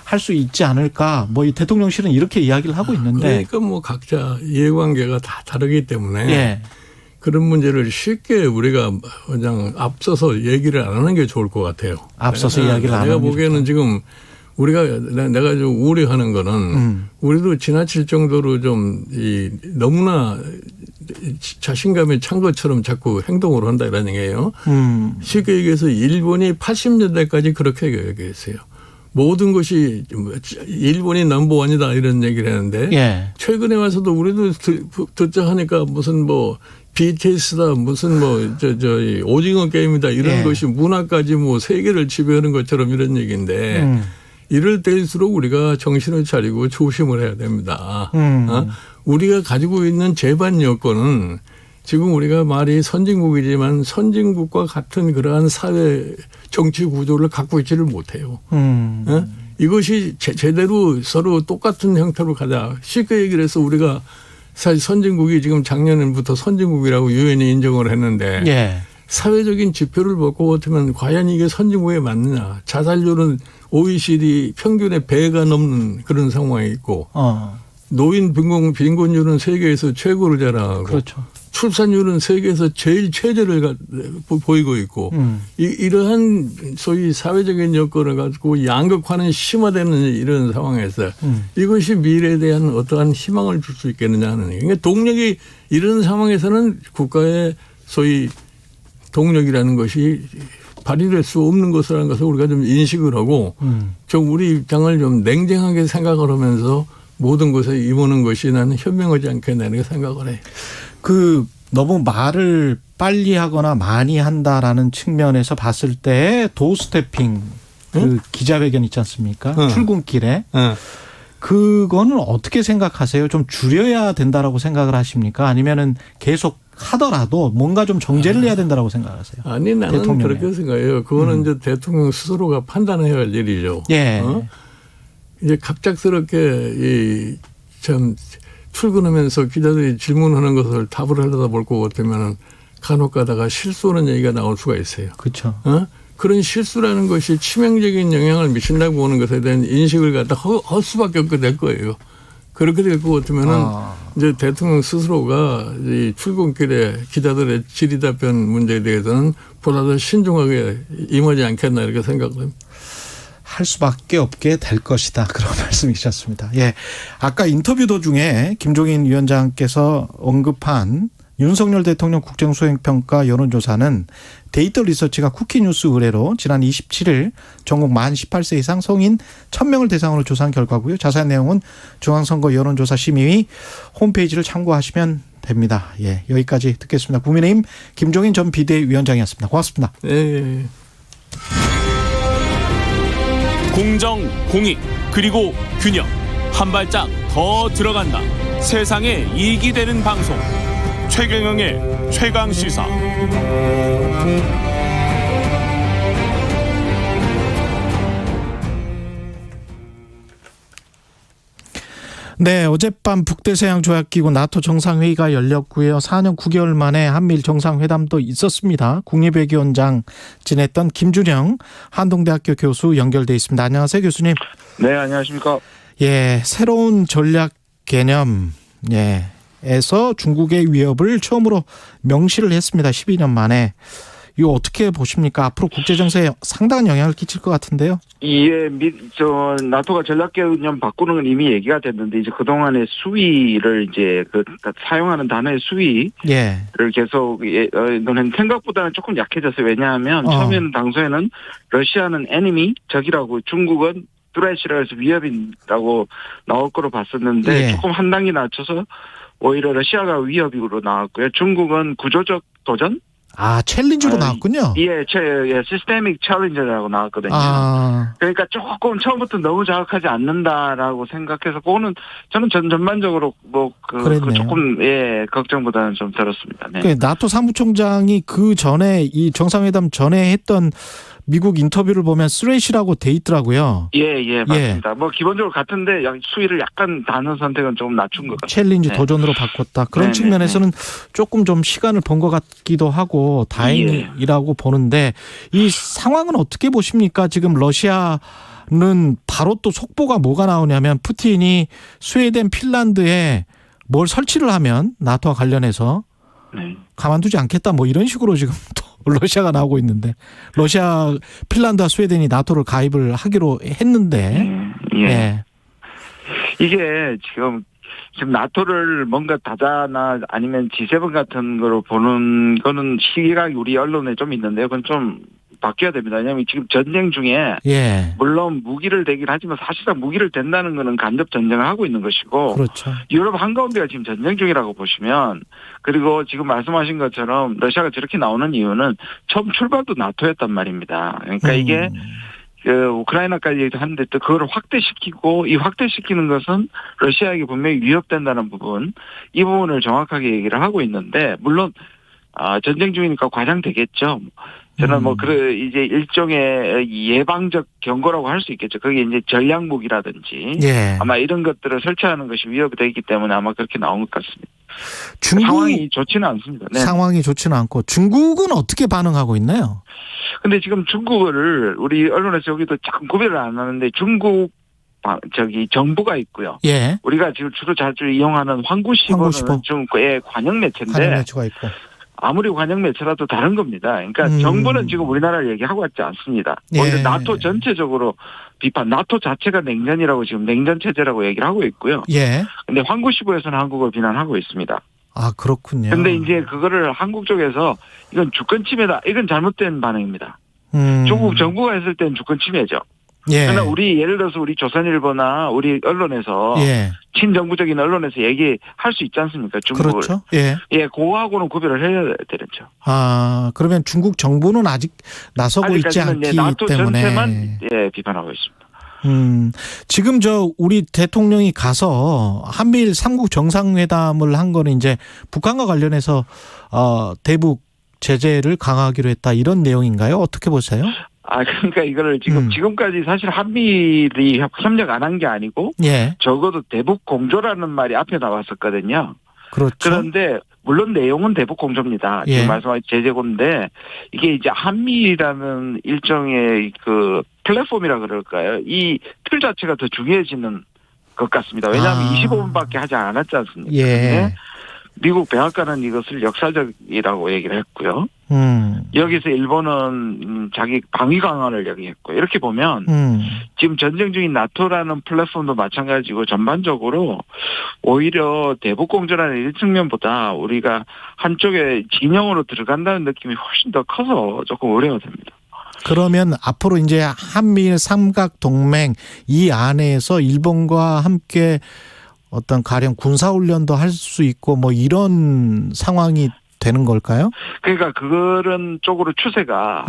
할 수 있지 않을까? 뭐 이 대통령실은 이렇게 이야기를 하고 있는데. 그러니까 뭐 각자 이해관계가 다 다르기 때문에 예. 그런 문제를 쉽게 우리가 그냥 앞서서 얘기를 안 하는 게 좋을 것 같아요. 앞서서 이야기를 안 하는 게 내가 보기에는 지금 우리가 내가 좀 우려하는 거는 우리도 지나칠 정도로 좀 너무나 자신감에 찬 것처럼 자꾸 행동을 한다 이런 얘기예요. 쉽게 얘기해서 일본이 80년대까지 그렇게 얘기했어요. 모든 것이 일본이 넘버원이다 이런 얘기를 했는데 예. 최근에 와서도 우리도 듣자 하니까 무슨 뭐 BTS다 무슨 뭐 오징어 게임이다 이런 예. 것이 문화까지 뭐 세계를 지배하는 것처럼 이런 얘기인데 이럴 때일수록 우리가 정신을 차리고 조심을 해야 됩니다. 우리가 가지고 있는 제반 여건은 지금 우리가 말이 선진국이지만 선진국과 같은 그러한 사회 정치 구조를 갖고 있지를 못해요. 이것이 제대로 서로 똑같은 형태로 가자. 쉽게 얘기를 해서 우리가 사실 선진국이 지금 작년부터 선진국이라고 유엔이 인정을 했는데 예. 사회적인 지표를 보고 같으면 과연 이게 선진국에 맞느냐. 자살률은 OECD 평균의 배가 넘는 그런 상황이 있고 노인 빈곤율은 세계에서 최고를 자랑하고 그렇죠. 출산율은 세계에서 제일 최저를 보이고 있고 이러한 소위 사회적인 여건을 가지고 양극화는 심화되는 이런 상황에서 이것이 미래에 대한 어떠한 희망을 줄 수 있겠느냐 하는 얘기. 그러니까 동력이 이런 상황에서는 국가의 소위 동력이라는 것이 발휘될 수 없는 것이라는 것을 우리가 좀 인식을 하고 좀 우리 입장을 좀 냉정하게 생각을 하면서 모든 것에 임하는 것이 나는 현명하지 않겠나 이렇게 생각을 해. 그 너무 말을 빨리 하거나 많이 한다라는 측면에서 봤을 때 도스태핑 그 기자회견 있지 않습니까? 출근길에. 그거는 어떻게 생각하세요? 좀 줄여야 된다라고 생각을 하십니까? 아니면은 계속 하더라도 뭔가 좀 정제를 해야 된다라고 생각하세요? 아니 나는 대통령에. 그렇게 생각해요. 그거는 이제 대통령 스스로가 판단해야 할 일이죠. 예. 이제 갑작스럽게 참 출근하면서 기자들이 질문하는 것을 답을 하려다 볼 것 같으면 간혹 가다가 실수하는 얘기가 나올 수가 있어요. 그렇죠. 그런 실수라는 것이 치명적인 영향을 미친다고 보는 것에 대한 인식을 갖다 할 수밖에 없게 될 거예요. 그렇게 될 것 같으면은 이제 대통령 스스로가 이 출근길에 기자들의 질의답변 문제에 대해서는 보다 더 신중하게 임하지 않겠나 이렇게 생각을 합니다. 할 수밖에 없게 될 것이다. 그런 말씀이셨습니다. 예. 아까 인터뷰 도중에 김종인 위원장께서 언급한 윤석열 대통령 국정수행평가 여론조사는 데이터 리서치가 쿠키뉴스 의뢰로 지난 27일 전국 만 18세 이상 성인 1000명을 대상으로 조사한 결과고요. 자세한 내용은 중앙선거 여론조사 심의위 홈페이지를 참고하시면 됩니다. 예, 여기까지 듣겠습니다. 국민의힘 김종인 전 비대위원장이었습니다. 고맙습니다. 네. 공정, 공익, 그리고 균형. 한 발짝 더 들어간다. 세상에 이익이 되는 방송. 최경영의 최강시사. 네, 어젯밤 북대서양조약기구 나토 정상회의가 열렸고요. 4년 9개월 만에 한미일 정상회담도 있었습니다. 국립외교원장 지냈던 김준영 한동대학교 교수 연결돼 있습니다. 안녕하세요, 교수님. 네, 안녕하십니까. 예, 새로운 전략 개념, 에서 중국의 위협을 처음으로 명시를 했습니다. 12년 만에. 이거 어떻게 보십니까? 앞으로 국제정세에 상당한 영향을 끼칠 것 같은데요. 예, 나토가 전략 개념 바꾸는 건 이미 얘기가 됐는데, 이제 그동안의 수위를 이제 사용하는 단어의 수위를 계속, 생각보다는 조금 약해졌어요. 왜냐하면 처음에는 당소에는 러시아는 enemy, 적이라고, 중국은 threat이라고 해서 위협이라고 나올 거로 봤었는데, 조금 한 단계 낮춰서 오히려 러시아가 위협으로 나왔고요. 중국은 구조적 도전? 챌린저로 나왔군요. 시스테믹 챌린저라고 나왔거든요. 그러니까 조금 처음부터 너무 자극하지 않는다라고 생각해서, 그거는 저는 전반적으로 조금, 걱정보다는 좀 들었습니다. 네. 나토 사무총장이 그 전에 이 정상회담 전에 했던 미국 인터뷰를 보면 스레시라고 돼 있더라고요. 맞습니다. 기본적으로 같은데 수위를 약간 단어 선택은 조금 낮춘 것 같아요. 챌린지 도전으로 바꿨다. 그런 측면에서는 조금 좀 시간을 번 것 같기도 하고 다행이라고 보는데, 이 상황은 어떻게 보십니까? 지금 러시아는 바로 또 속보가 뭐가 나오냐면, 푸틴이 스웨덴, 핀란드에 뭘 설치를 하면 나토와 관련해서 가만두지 않겠다, 이런 식으로 지금 또 러시아가 나오고 있는데, 러시아, 핀란드와 스웨덴이 나토를 가입을 하기로 했는데, 이게 지금 나토를 뭔가 다자나 아니면 G7 같은 거로 보는 거는 시각이 우리 언론에 좀 있는데요. 그건 좀 바뀌어야 됩니다. 왜냐하면 지금 전쟁 중에 물론 무기를 대긴 하지만 사실상 무기를 댄다는 거는 간접 전쟁을 하고 있는 것이고, 그렇죠. 유럽 한가운데가 지금 전쟁 중이라고 보시면, 그리고 지금 말씀하신 것처럼 러시아가 저렇게 나오는 이유는 처음 출발도 나토였단 말입니다. 그러니까 이게 우크라이나까지 하는데 또 그걸 확대시키고, 이 확대시키는 것은 러시아에게 분명히 위협된다는 부분, 이 부분을 정확하게 얘기를 하고 있는데, 물론 전쟁 중이니까 과장되겠죠. 저는 이제 일종의 예방적 경고라고 할 수 있겠죠. 그게 이제 전략 무기라든지 아마 이런 것들을 설치하는 것이 위협이 되기 때문에 아마 그렇게 나온 것 같습니다. 상황이 좋지는 않습니다. 상황이 좋지는 않고, 중국은 어떻게 반응하고 있나요? 근데 지금 중국을 우리 언론에서 여기도 참 구별을 안 하는데, 중국 정부가 있고요. 우리가 지금 주로 자주 이용하는 황구시보는 중국의 관영 매체인데, 관영 매체가 있고. 아무리 관영 매체라도 다른 겁니다. 그러니까 정부는 지금 우리나라를 얘기하고 있지 않습니다. 오히려 나토 전체적으로 비판, 나토 자체가 냉전이라고 지금 냉전 체제라고 얘기를 하고 있고요. 근데 황구시보에서는 한국을 비난하고 있습니다. 그렇군요. 근데 이제 그거를 한국 쪽에서 이건 주권 침해다, 이건 잘못된 반응입니다. 중국 정부가 했을 때는 주권 침해죠. 그러나 우리 예를 들어서 우리 조선일보나 우리 언론에서 친정부적인 언론에서 얘기할 수 있지 않습니까? 중국을. 그렇죠. 그거하고는 구별을 해야 되죠. 그러면 중국 정부는 아직 나서고 있지 않기 나토 때문에 전체만 비판하고 있습니다. 지금 우리 대통령이 가서 한미일 3국 정상회담을 한 거는 이제 북한과 관련해서 대북 제재를 강화하기로 했다, 이런 내용인가요? 어떻게 보세요? 그러니까 이거를 지금까지 사실 한미일이 협력 안 한 게 아니고, 적어도 대북 공조라는 말이 앞에 나왔었거든요. 그렇죠. 그런데 물론 내용은 대북 공조입니다. 지금 말씀하신 제재고인데, 이게 이제 한미라는 일종의 플랫폼이라 그럴까요? 이 틀 자체가 더 중요해지는 것 같습니다. 왜냐하면 25분밖에 하지 않았지 않습니까? 근데 미국 백악관은 이것을 역사적이라고 얘기를 했고요. 여기서 일본은 자기 방위 강화를 얘기했고, 이렇게 보면 지금 전쟁 중인 나토라는 플랫폼도 마찬가지고, 전반적으로 오히려 대북 공조라는 이 측면보다 우리가 한쪽에 진영으로 들어간다는 느낌이 훨씬 더 커서 조금 우려가 됩니다. 그러면 앞으로 이제 한미일 삼각 동맹 이 안에서 일본과 함께 어떤 가령 군사훈련도 할 수 있고 뭐 이런 상황이 되는 걸까요? 그러니까 그런 쪽으로 추세가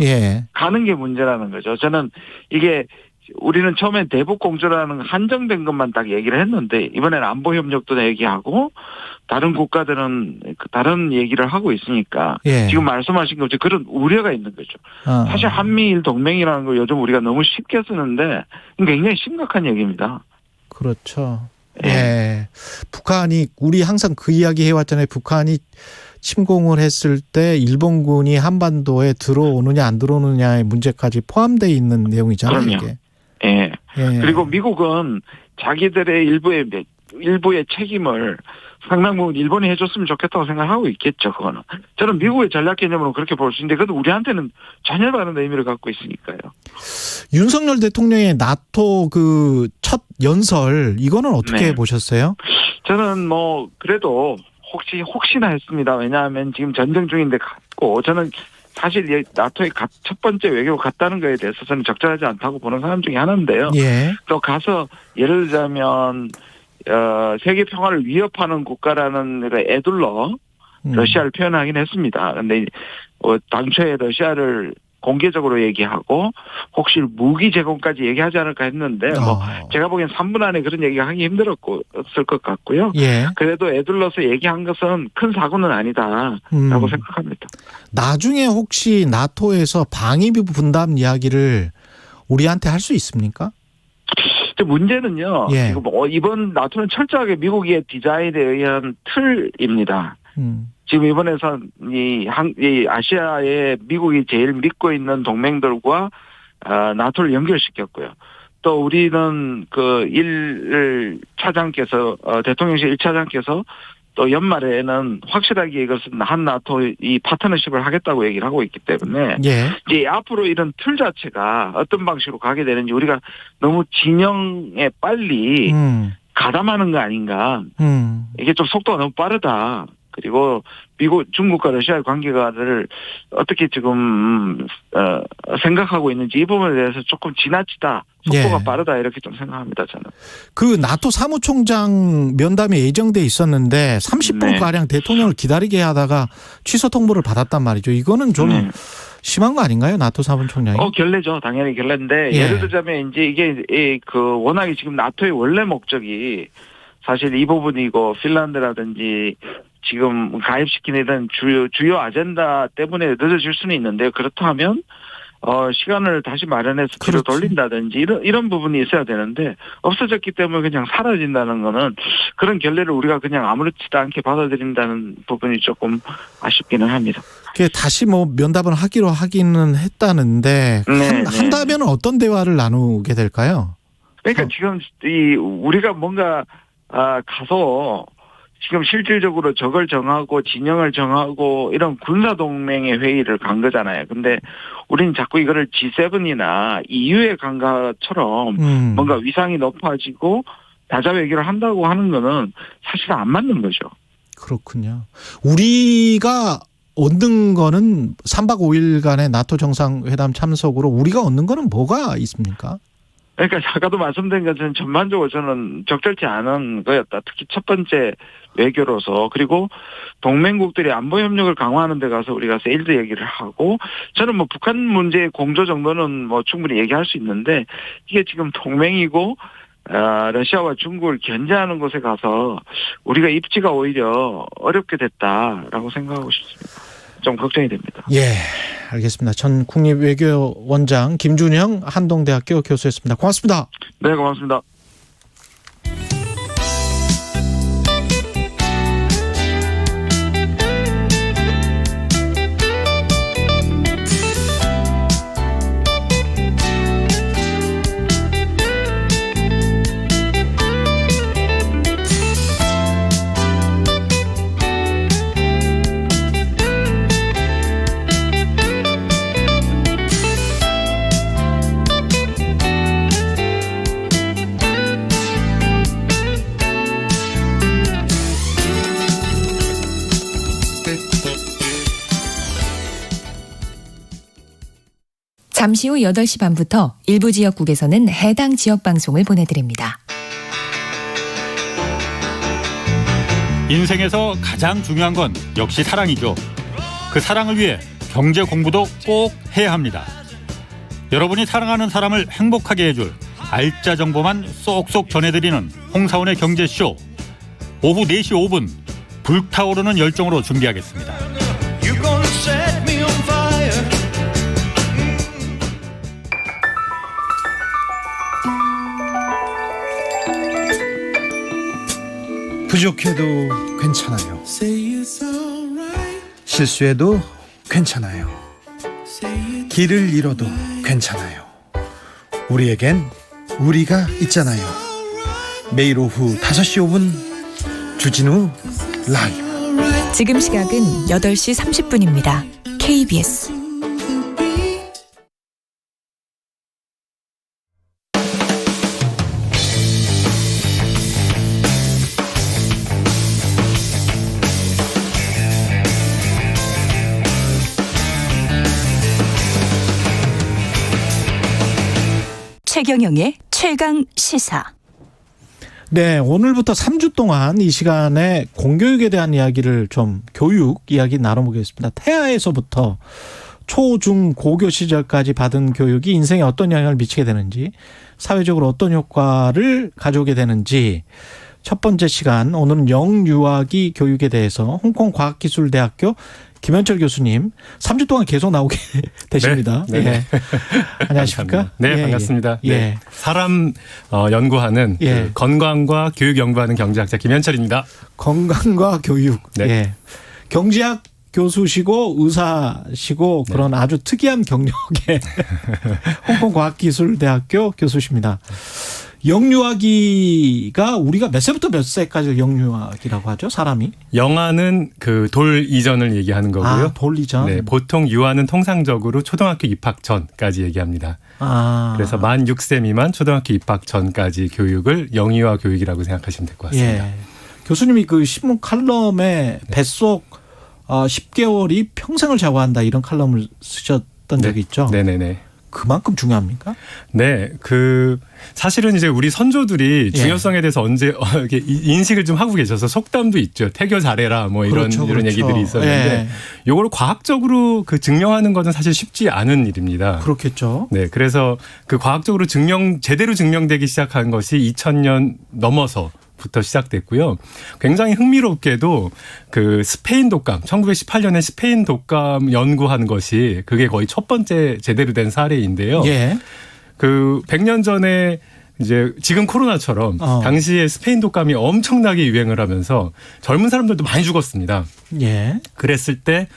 가는 게 문제라는 거죠. 저는 이게 우리는 처음엔 대북 공조라는 한정된 것만 딱 얘기를 했는데 이번에는 안보 협력도 얘기하고 다른 국가들은 다른 얘기를 하고 있으니까 지금 말씀하신 것처럼 그런 우려가 있는 거죠. 사실 한미일 동맹이라는 걸 요즘 우리가 너무 쉽게 쓰는데 굉장히 심각한 얘기입니다. 그렇죠. 북한이 우리 항상 그 이야기 해왔잖아요. 북한이 침공을 했을 때 일본군이 한반도에 들어오느냐 안 들어오느냐의 문제까지 포함되어 있는 내용이잖아요. 그럼요. 이게. 그리고 미국은 자기들의 일부의 책임을 상당 부분 일본이 해줬으면 좋겠다고 생각하고 있겠죠. 그거는 저는 미국의 전략 개념으로 그렇게 볼 수 있는데 그래도 우리한테는 전혀 다른 의미를 갖고 있으니까요. 윤석열 대통령의 나토 그 첫 연설 이거는 어떻게 보셨어요? 저는 뭐 그래도 혹시나 했습니다. 왜냐하면 지금 전쟁 중인데 갔고 저는 사실 나토의 첫 번째 외교가 갔다는 거에 대해서 저는 적절하지 않다고 보는 사람 중에 하나인데요. 또 가서 예를 들자면 세계 평화를 위협하는 국가라는 애둘러 러시아를 표현하긴 했습니다. 그런데 당초에 러시아를 공개적으로 얘기하고 혹시 무기 제공까지 얘기하지 않을까 했는데 뭐 제가 보기엔 3분 안에 그런 얘기가 하기 힘들었을 것 같고요. 그래도 애둘러서 얘기한 것은 큰 사고는 아니다라고 생각합니다. 나중에 혹시 나토에서 방위비 분담 이야기를 우리한테 할 수 있습니까? 문제는요. 이번 나토는 철저하게 미국의 디자인에 의한 틀입니다. 지금 이번에서 이 아시아에 미국이 제일 믿고 있는 동맹들과 나토를 연결시켰고요. 또 우리는 그 대통령실 1차장께서 또 연말에는 확실하게 이것은 한 나토 이 파트너십을 하겠다고 얘기를 하고 있기 때문에 이제 앞으로 이런 틀 자체가 어떤 방식으로 가게 되는지 우리가 너무 진영에 빨리 가담하는 거 아닌가. 이게 좀 속도가 너무 빠르다. 그리고 중국과 러시아의 관계가를 어떻게 지금 생각하고 있는지 이 부분에 대해서 조금 지나치다, 속도가 빠르다 이렇게 좀 생각합니다. 저는. 그 나토 사무총장 면담이 예정돼 있었는데 30분 가량 대통령을 기다리게 하다가 취소 통보를 받았단 말이죠. 이거는 좀 심한 거 아닌가요, 나토 사무총장이? 결례죠, 당연히 결례인데 예를 들자면 이제 이게 워낙에 지금 나토의 원래 목적이 사실 이 부분이고 핀란드라든지 지금 가입시키는 주요 아젠다 때문에 늦어질 수는 있는데요. 그렇다면 시간을 다시 마련해서 뒤로 돌린다든지 이런 부분이 있어야 되는데 없어졌기 때문에 그냥 사라진다는 거는 그런 결례를 우리가 그냥 아무렇지도 않게 받아들인다는 부분이 조금 아쉽기는 합니다. 다시 뭐 면담을 하기로 하기는 했다는데 한다면 어떤 대화를 나누게 될까요? 그러니까 지금 우리가 뭔가 가서 지금 실질적으로 적을 정하고 진영을 정하고 이런 군사동맹의 회의를 간 거잖아요. 근데 우리는 자꾸 이거를 G7이나 EU에 간 것처럼 뭔가 위상이 높아지고 다자 외교를 한다고 하는 거는 사실 안 맞는 거죠. 그렇군요. 우리가 얻는 거는 3박 5일간의 나토 정상회담 참석으로 우리가 얻는 거는 뭐가 있습니까? 그러니까 아까도 말씀드린 것은 전반적으로 저는 적절치 않은 거였다. 특히 첫 번째 외교로서 그리고 동맹국들이 안보 협력을 강화하는 데 가서 우리가 세일드 얘기를 하고 저는 뭐 북한 문제의 공조 정도는 뭐 충분히 얘기할 수 있는데 이게 지금 동맹이고 러시아와 중국을 견제하는 곳에 가서 우리가 입지가 오히려 어렵게 됐다라고 생각하고 싶습니다. 좀 걱정이 됩니다. 알겠습니다. 전 국립외교원장 김준형 한동대학교 교수였습니다. 고맙습니다. 네, 고맙습니다. 잠시 후 8시 반부터 일부 지역국에서는 해당 지역 방송을 보내드립니다. 인생에서 가장 중요한 건 역시 사랑이죠. 그 사랑을 위해 경제 공부도 꼭 해야 합니다. 여러분이 사랑하는 사람을 행복하게 해줄 알짜 정보만 쏙쏙 전해드리는 홍사원의 경제쇼. 오후 4시 5분 불타오르는 열정으로 준비하겠습니다. 부족해도 괜찮아요. 실수해도 괜찮아요. 길을 잃어도 괜찮아요. 우리에겐 우리가 있잖아요. 매일 오후 5시 5분 주진우 라이브. 지금 시각은 8시 30분입니다. KBS 최경영의 최강 시사. 네, 오늘부터 3주 동안 이 시간에 공교육에 대한 이야기를 좀 교육 이야기 나눠보겠습니다. 태아에서부터 초, 중, 고교 시절까지 받은 교육이 인생에 어떤 영향을 미치게 되는지, 사회적으로 어떤 효과를 가져오게 되는지. 첫 번째 시간, 오늘은 영유아기 교육에 대해서 홍콩과학기술대학교 김현철 교수님 3주 동안 계속 나오게 되십니다. 네. 예. 안녕하십니까? 네, 예, 반갑습니다. 예. 네. 사람 연구하는 예. 그 건강과 교육 연구하는 경제학자 김현철입니다. 건강과 교육. 네. 예. 경제학 교수시고 의사시고 그런 아주 특이한 경력의 홍콩과학기술대학교 교수십니다. 영유아기가 우리가 몇 세부터 몇 세까지 영유아기라고 하죠, 사람이? 영아는 그 돌 이전을 얘기하는 거고요. 아, 돌 이전. 네, 보통 유아는 통상적으로 초등학교 입학 전까지 얘기합니다. 아. 그래서 만 6세 미만 초등학교 입학 전까지 교육을 영유아 교육이라고 생각하시면 될 것 같습니다. 예. 교수님이 그 신문 칼럼에 뱃속 10개월이 평생을 좌우한다 이런 칼럼을 쓰셨던 적이 있죠. 네네네. 그만큼 중요합니까? 네, 사실은 이제 우리 선조들이 중요성에 대해서 언제 이렇게 인식을 좀 하고 계셔서 속담도 있죠. 태교 잘해라 뭐 이런 이런 얘기들이 있었는데, 요걸 과학적으로 증명하는 것은 사실 쉽지 않은 일입니다. 그렇겠죠. 네, 그래서 과학적으로 제대로 증명되기 시작한 것이 2000년 넘어서. 부터 시작됐고요. 굉장히 흥미롭게도 스페인 독감, 1918년에 스페인 독감 연구한 것이 그게 거의 첫 번째 제대로 된 사례인데요. 예. 100년 전에 이제 지금 코로나처럼 당시에 스페인 독감이 엄청나게 유행을 하면서 젊은 사람들도 많이 죽었습니다. 예. 그랬을 때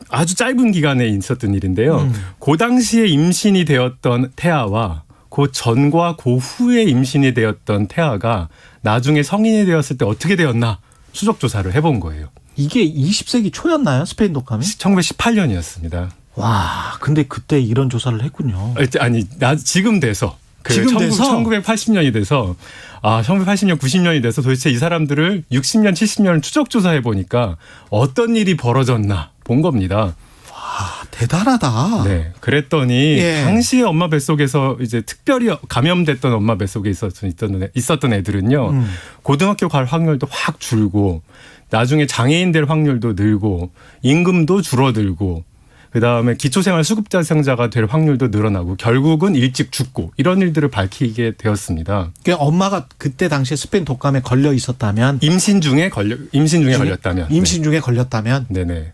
아주 짧은 기간에 있었던 일인데요. 그 당시에 임신이 되었던 태아와 그 전과 그 후에 임신이 되었던 태아가 나중에 성인이 되었을 때 어떻게 되었나 수적 조사를 해본 거예요. 이게 20세기 초였나요? 스페인 독감이? 1918년이었습니다. 와, 근데 그때 이런 조사를 했군요. 아니, 지금 돼서. 지금 돼서? 1980년이 돼서 1980년, 90년이 돼서 도대체 이 사람들을 60년, 70년을 추적 조사해 보니까 어떤 일이 벌어졌나 본 겁니다. 대단하다. 네. 그랬더니 당시에 엄마 뱃속에서 이제 특별히 감염됐던 엄마 뱃속에 있었던 애들은요. 고등학교 갈 확률도 확 줄고 나중에 장애인 될 확률도 늘고 임금도 줄어들고 그다음에 기초생활수급자가 될 확률도 늘어나고 결국은 일찍 죽고 이런 일들을 밝히게 되었습니다. 그러니까 엄마가 그때 당시에 스페인 독감에 걸려 있었다면 임신 중에 걸렸다면. 임신 중에 걸렸다면. 네네.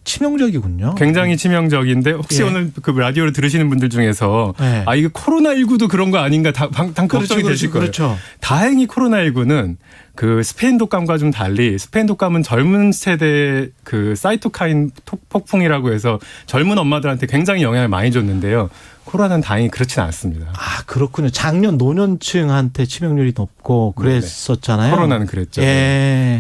치명적이군요. 굉장히 치명적인데 혹시 오늘 라디오를 들으시는 분들 중에서 이거 코로나19도 그런 거 아닌가 걱정이 되실 거예요. 그렇죠. 다행히 코로나19는 스페인 독감과 좀 달리 스페인 독감은 젊은 세대의 사이토카인 폭풍이라고 해서 젊은 엄마들한테 굉장히 영향을 많이 줬는데요. 코로나는 다행히 그렇지는 않습니다. 아, 그렇군요. 장년 노년층한테 치명률이 높고 그랬었잖아요. 코로나는 그랬죠.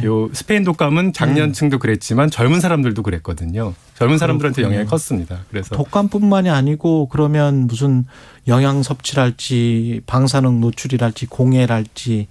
요 스페인 독감은 장년층도 그랬지만 젊은 사람들도 그랬거든요. 젊은 사람들한테 영향이 컸습니다. 그래서 독감뿐만이 아니고 그러면 무슨 영양 섭취랄지 방사능 노출이랄지 공해랄지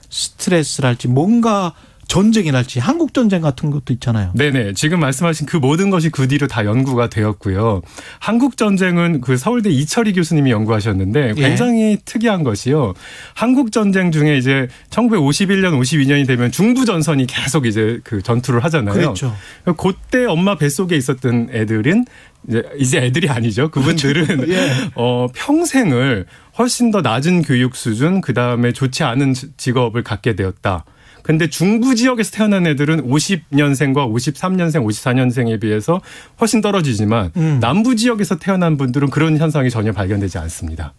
스트레스랄지 뭔가 전쟁이랄지 한국 전쟁 같은 것도 있잖아요. 네네. 지금 말씀하신 그 모든 것이 그 뒤로 다 연구가 되었고요. 한국 전쟁은 그 서울대 이철희 교수님이 연구하셨는데 굉장히 특이한 것이요. 한국 전쟁 중에 이제 1951년, 52년이 되면 중부 전선이 계속 이제 그 전투를 하잖아요. 그렇죠. 그때 엄마 뱃속에 있었던 애들은 이제 애들이 아니죠. 그분들은 그렇죠. 평생을 훨씬 더 낮은 교육 수준, 그다음에 좋지 않은 직업을 갖게 되었다. 근데 중부 지역에서 태어난 애들은 50년생과 53년생, 54년생에 비해서 훨씬 떨어지지만 남부 지역에서 태어난 분들은 그런 현상이 전혀 발견되지 않습니다.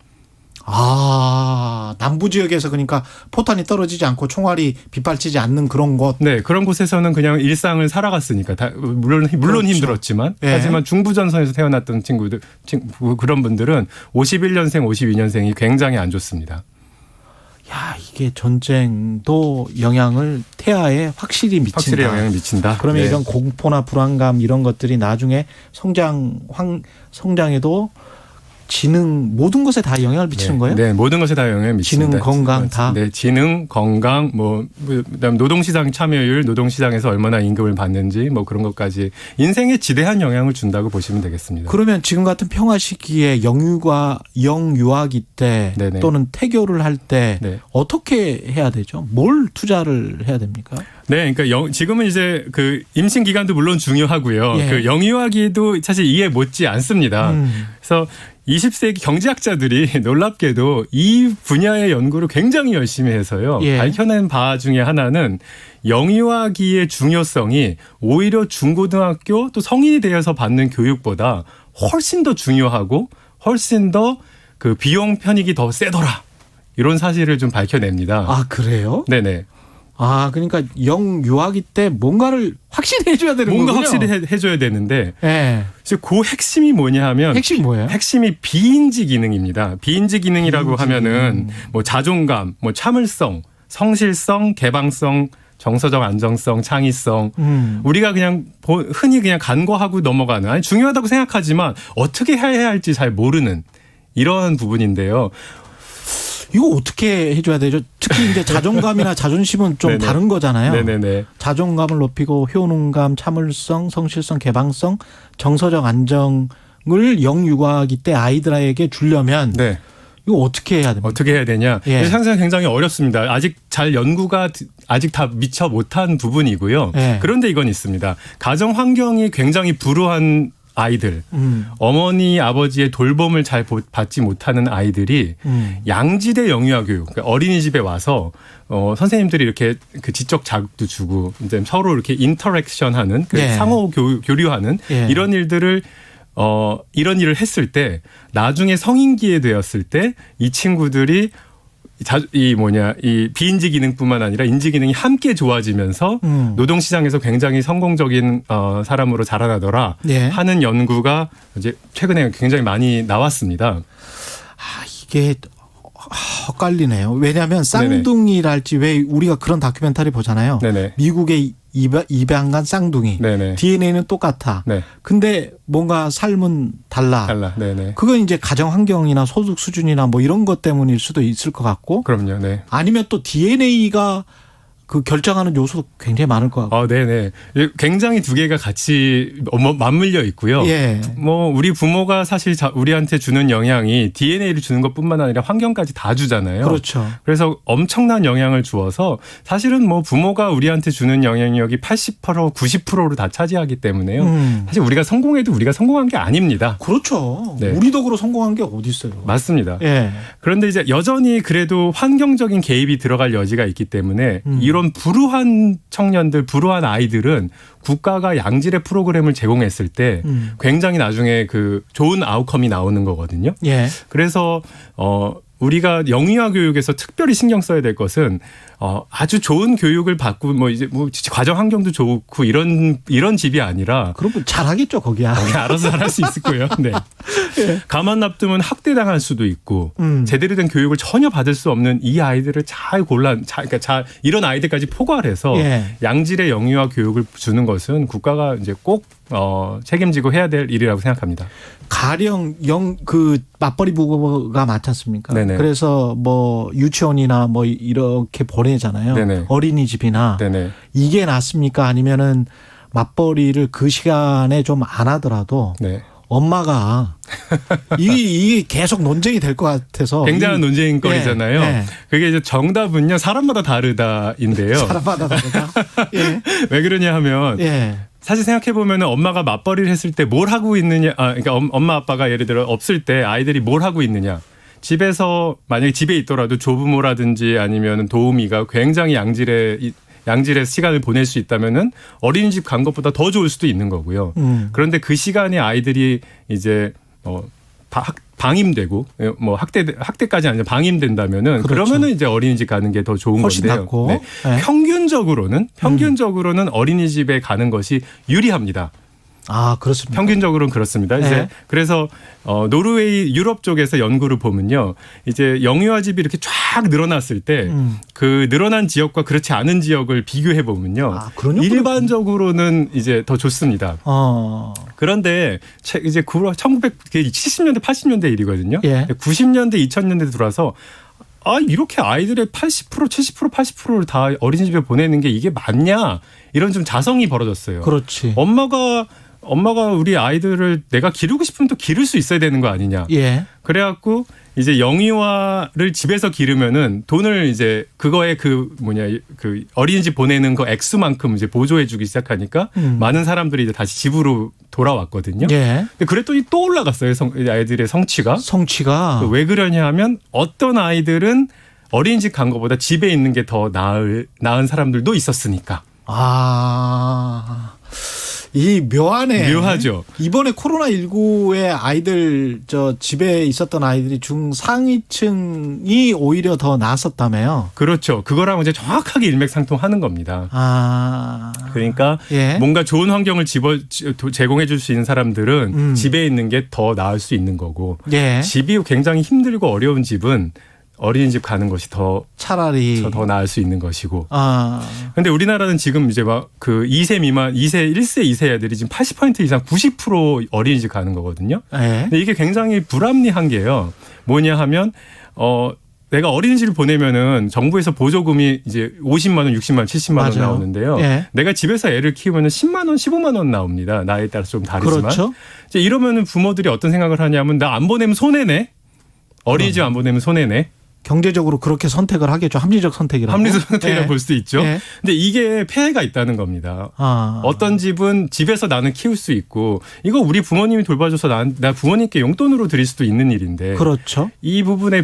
아, 남부 지역에서 그러니까 포탄이 떨어지지 않고 총알이 빗발치지 않는 그런 곳. 네, 그런 곳에서는 그냥 일상을 살아갔으니까 물론 그렇죠. 힘들었지만 하지만 중부 전선에서 태어났던 친구들 그런 분들은 51년생, 52년생이 굉장히 안 좋습니다. 야, 이게 전쟁도 영향을 태아에 확실히 미친다. 확실히 영향을 미친다. 그러면 이런 공포나 불안감 이런 것들이 나중에 성장에도 지능 모든 것에 다 영향을 미치는 거예요? 네, 모든 것에 다 영향을 미칩니다. 지능, 건강 다. 네, 지능, 건강, 그다음 노동시장 참여율, 노동시장에서 얼마나 임금을 받는지 그런 것까지 인생에 지대한 영향을 준다고 보시면 되겠습니다. 그러면 지금 같은 평화 시기에 영유아기 때 네네. 또는 태교를 할 때 어떻게 해야 되죠? 뭘 투자를 해야 됩니까? 네, 그러니까 지금은 이제 그 임신 기간도 물론 중요하고요. 그 영유아기도 사실 이해 못지 않습니다. 그래서 20세기 경제학자들이 놀랍게도 이 분야의 연구를 굉장히 열심히 해서요. 밝혀낸 바 중에 하나는 영유아기의 중요성이 오히려 중고등학교 또 성인이 되어서 받는 교육보다 훨씬 더 중요하고 훨씬 더 그 비용 편익이 더 세더라. 이런 사실을 좀 밝혀냅니다. 아, 그래요? 네네. 아, 그러니까 영유아기 때 뭔가를 확실히 해줘야 되는 거군요. 뭔가 확실히 해줘야 되는데 네. 그 핵심이 뭐냐 하면 핵심이 뭐예요? 핵심이 비인지 기능입니다. 비인지 기능이라고 하면은 자존감, 참을성, 성실성, 개방성, 정서적 안정성, 창의성. 우리가 그냥 흔히 그냥 간과하고 넘어가는, 아니 중요하다고 생각하지만 어떻게 해야 할지 잘 모르는 이런 부분인데요. 이거 어떻게 해줘야 되죠? 특히 이제 자존감이나 자존심은 좀 다른 거잖아요. 네네네. 자존감을 높이고 효능감, 참을성, 성실성, 개방성, 정서적 안정을 영유아기 때 아이들에게 주려면 이거 어떻게 해야 됩니까? 어떻게 해야 되냐? 상상이 굉장히 어렵습니다. 아직 잘 연구가 아직 다 미처 못한 부분이고요. 그런데 이건 있습니다. 가정 환경이 굉장히 불우한 아이들, 어머니, 아버지의 돌봄을 잘 받지 못하는 아이들이 양질의 영유아 교육, 그러니까 어린이집에 와서 선생님들이 이렇게 그 지적 자극도 주고 이제 서로 이렇게 인터랙션하는, 상호 교류하는 이런 일들을 이런 일을 했을 때 나중에 성인기에 되었을 때 이 친구들이 이 비인지 기능뿐만 아니라 인지 기능이 함께 좋아지면서 노동시장에서 굉장히 성공적인 사람으로 자라나더라 하는 연구가 이제 최근에 굉장히 많이 나왔습니다. 아, 이게 헛갈리네요. 왜냐하면 쌍둥이랄지 왜 우리가 그런 다큐멘터리 보잖아요. 미국의 입양간 쌍둥이. DNA는 똑같아. 근데 뭔가 삶은 달라. 그건 이제 가정 환경이나 소득 수준이나 이런 것 때문일 수도 있을 것 같고. 그럼요. 아니면 또 DNA가 그 결정하는 요소도 굉장히 많을 것 같고. 네네. 굉장히 두 개가 같이 맞물려 있고요. 우리 부모가 사실 우리한테 주는 영향이 DNA를 주는 것뿐만 아니라 환경까지 다 주잖아요. 그렇죠. 그래서 엄청난 영향을 주어서 사실은 부모가 우리한테 주는 영향력이 80%, 90%를 다 차지하기 때문에요. 사실 우리가 성공해도 우리가 성공한 게 아닙니다. 그렇죠. 우리 덕으로 성공한 게 어디 있어요. 맞습니다. 그런데 이제 여전히 그래도 환경적인 개입이 들어갈 여지가 있기 때문에 이런 불우한 청년들, 불우한 아이들은 국가가 양질의 프로그램을 제공했을 때 굉장히 나중에 그 좋은 아웃컴이 나오는 거거든요. 그래서 우리가 영유아 교육에서 특별히 신경 써야 될 것은 아주 좋은 교육을 받고 가정 환경도 좋고 이런 집이 아니라 그럼 잘하겠죠 거기야. 알아서 할 수 있을 거예요. 가만 놔두면 학대당할 수도 있고 제대로 된 교육을 전혀 받을 수 없는 이 아이들을 잘 이런 아이들까지 포괄해서 양질의 영유아 교육을 주는 것은 국가가 이제 꼭 책임지고 해야 될 일이라고 생각합니다. 가령 맞벌이 부부가 많지 않습니까? 네네. 그래서 뭐 유치원이나 뭐 이렇게 보내잖아요. 네네. 어린이집이나. 네네. 이게 낫습니까? 아니면은 맞벌이를 그 시간에 좀 안 하더라도 네. 엄마가 이게 계속 논쟁이 될 것 같아서 굉장한 논쟁거리잖아요. 네. 그게 이제 정답은요 사람마다 다르다인데요. 사람마다 다르다. 예. 왜 그러냐 하면 예. 사실 생각해 보면 엄마가 맞벌이를 했을 때 뭘 하고 있느냐, 그러니까 엄마 아빠가 예를 들어 없을 때 아이들이 뭘 하고 있느냐. 집에서 만약에 집에 있더라도 조부모라든지 아니면 도우미가 굉장히 양질의 시간을 보낼 수 있다면은 어린이집 간 것보다 더 좋을 수도 있는 거고요. 그런데 그 시간에 아이들이 이제 방임되고 뭐 학대까지 아니라 방임된다면은 그렇죠. 그러면은 이제 어린이집 가는 게 더 좋은 훨씬 건데요. 낫고. 네. 네. 평균적으로는 어린이집에 가는 것이 유리합니다. 아, 그렇습니다. 평균적으로는 그렇습니다. 네. 이제 그래서 노르웨이 유럽 쪽에서 연구를 보면요. 이제 영유아 집이 이렇게 쫙 늘어났을 때 그 늘어난 지역과 그렇지 않은 지역을 비교해 보면요. 일반적으로는 이제 더 좋습니다. 그런데 이제 1970년대 80년대 일이거든요. 예. 90년대 2000년대 들어와서 이렇게 아이들의 80% 70% 80%를 다 어린이집에 보내는 게 이게 맞냐? 이런 좀 자성이 벌어졌어요. 그렇지. 엄마가 우리 아이들을 내가 기르고 싶으면 또 기를 수 있어야 되는 거 아니냐. 예. 그래갖고 이제 영유아를 집에서 기르면은 돈을 이제 그거에 그 어린이집 보내는 거 액수만큼 이제 보조해주기 시작하니까 많은 사람들이 이제 다시 집으로 돌아왔거든요. 예. 근데 그랬더니 또 올라갔어요. 아이들의 성취가. 왜 그러냐 하면 어떤 아이들은 어린이집 간 것보다 집에 있는 게 더 나은 사람들도 있었으니까. 이 묘하네. 묘하죠. 이번에 코로나19에 아이들 집에 있었던 아이들이 중상위층이 오히려 더 나았었다며요. 그렇죠. 그거랑 이제 정확하게 일맥상통하는 겁니다. 그러니까 예. 뭔가 좋은 환경을 제공해 줄 수 있는 사람들은 집에 있는 게 더 나을 수 있는 거고 예. 집이 굉장히 힘들고 어려운 집은 어린이집 가는 것이 차라리 더 나을 수 있는 것이고. 근데 우리나라는 지금 이제 막 그 2세 미만, 1세, 2세 애들이 지금 80% 이상 90% 어린이집 가는 거거든요. 네. 근데 이게 굉장히 불합리한 게요. 뭐냐 하면, 내가 어린이집을 보내면은 정부에서 보조금이 이제 50만 원, 60만 원, 70만 원 나오는데요. 예. 내가 집에서 애를 키우면은 10만 원, 15만 원 나옵니다. 나이에 따라서 좀 다르지만. 그렇죠. 이제 이러면은 부모들이 어떤 생각을 하냐면 나 안 보내면 손해네. 어린이집 안 보내면 손해네. 경제적으로 그렇게 선택을 하겠죠. 합리적 선택이라고. 합리적 선택이라고 볼 수도 있죠. 예. 근데 이게 폐해가 있다는 겁니다. 어떤 집은 집에서 나는 키울 수 있고 이거 우리 부모님이 돌봐줘서 나 부모님께 용돈으로 드릴 수도 있는 일인데. 그렇죠. 이 부분에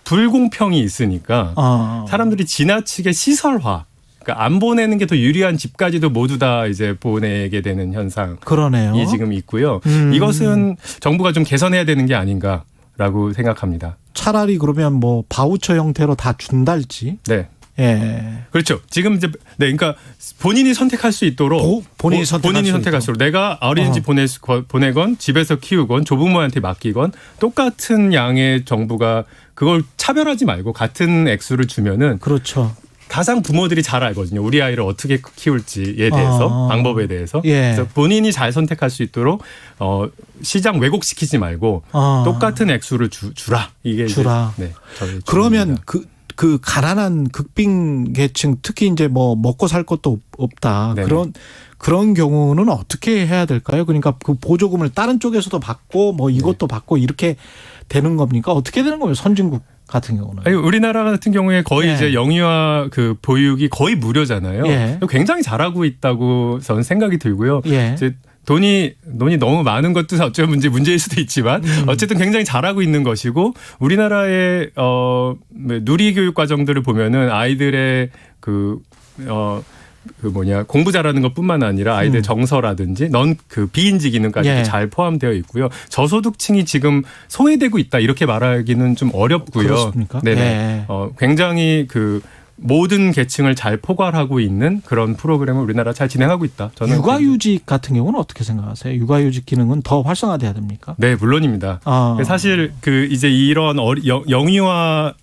불공평이 있으니까 사람들이 지나치게 시설화. 그러니까 안 보내는 게 더 유리한 집까지도 모두 다 이제 보내게 되는 현상이 그러네요. 지금 있고요. 이것은 정부가 좀 개선해야 되는 게 아닌가라고 생각합니다. 차라리 그러면 뭐 바우처 형태로 다 준달지. 네. 예. 그렇죠. 지금 이제 그러니까 본인이 선택할 수 있도록 본인이 선택할 수 있도록 내가 어린이집 보내건 집에서 키우건 조부모한테 맡기건 똑같은 양의 정부가 그걸 차별하지 말고 같은 액수를 주면은 그렇죠. 가장 부모들이 잘 알거든요. 우리 아이를 어떻게 키울지에 대해서 방법에 대해서. 예. 그래서 본인이 잘 선택할 수 있도록 시장 왜곡시키지 말고 똑같은 액수를 주라. 이게 주라. 이제, 그러면 그 가난한 극빈 계층 특히 이제 뭐 먹고 살 것도 없다. 네네. 그런 경우는 어떻게 해야 될까요? 그러니까 그 보조금을 다른 쪽에서도 받고 뭐 이것도 받고 이렇게 되는 겁니까? 어떻게 되는 거예요? 선진국 같은 경우는. 아니, 우리나라 같은 경우에 거의 이제 영유아 그 보육이 거의 무료잖아요. 굉장히 잘하고 있다고 저는 생각이 들고요. 이제 돈이 너무 많은 것도 어쩌면 문제일 수도 있지만 어쨌든 굉장히 잘하고 있는 것이고 우리나라의 누리교육 과정들을 보면은 아이들의 공부 잘하는 것뿐만 아니라 아이들 정서라든지 비인지 기능까지도 잘 포함되어 있고요. 저소득층이 지금 소외되고 있다 이렇게 말하기는 좀 어렵고요. 그렇습니까? 네네. 굉장히 모든 계층을 잘 포괄하고 있는 그런 프로그램을 우리나라 잘 진행하고 있다. 저는 육아휴직 같은 경우는 어떻게 생각하세요? 육아휴직 기능은 더 활성화돼야 됩니까? 네, 물론입니다. 사실 이제 이런 영유아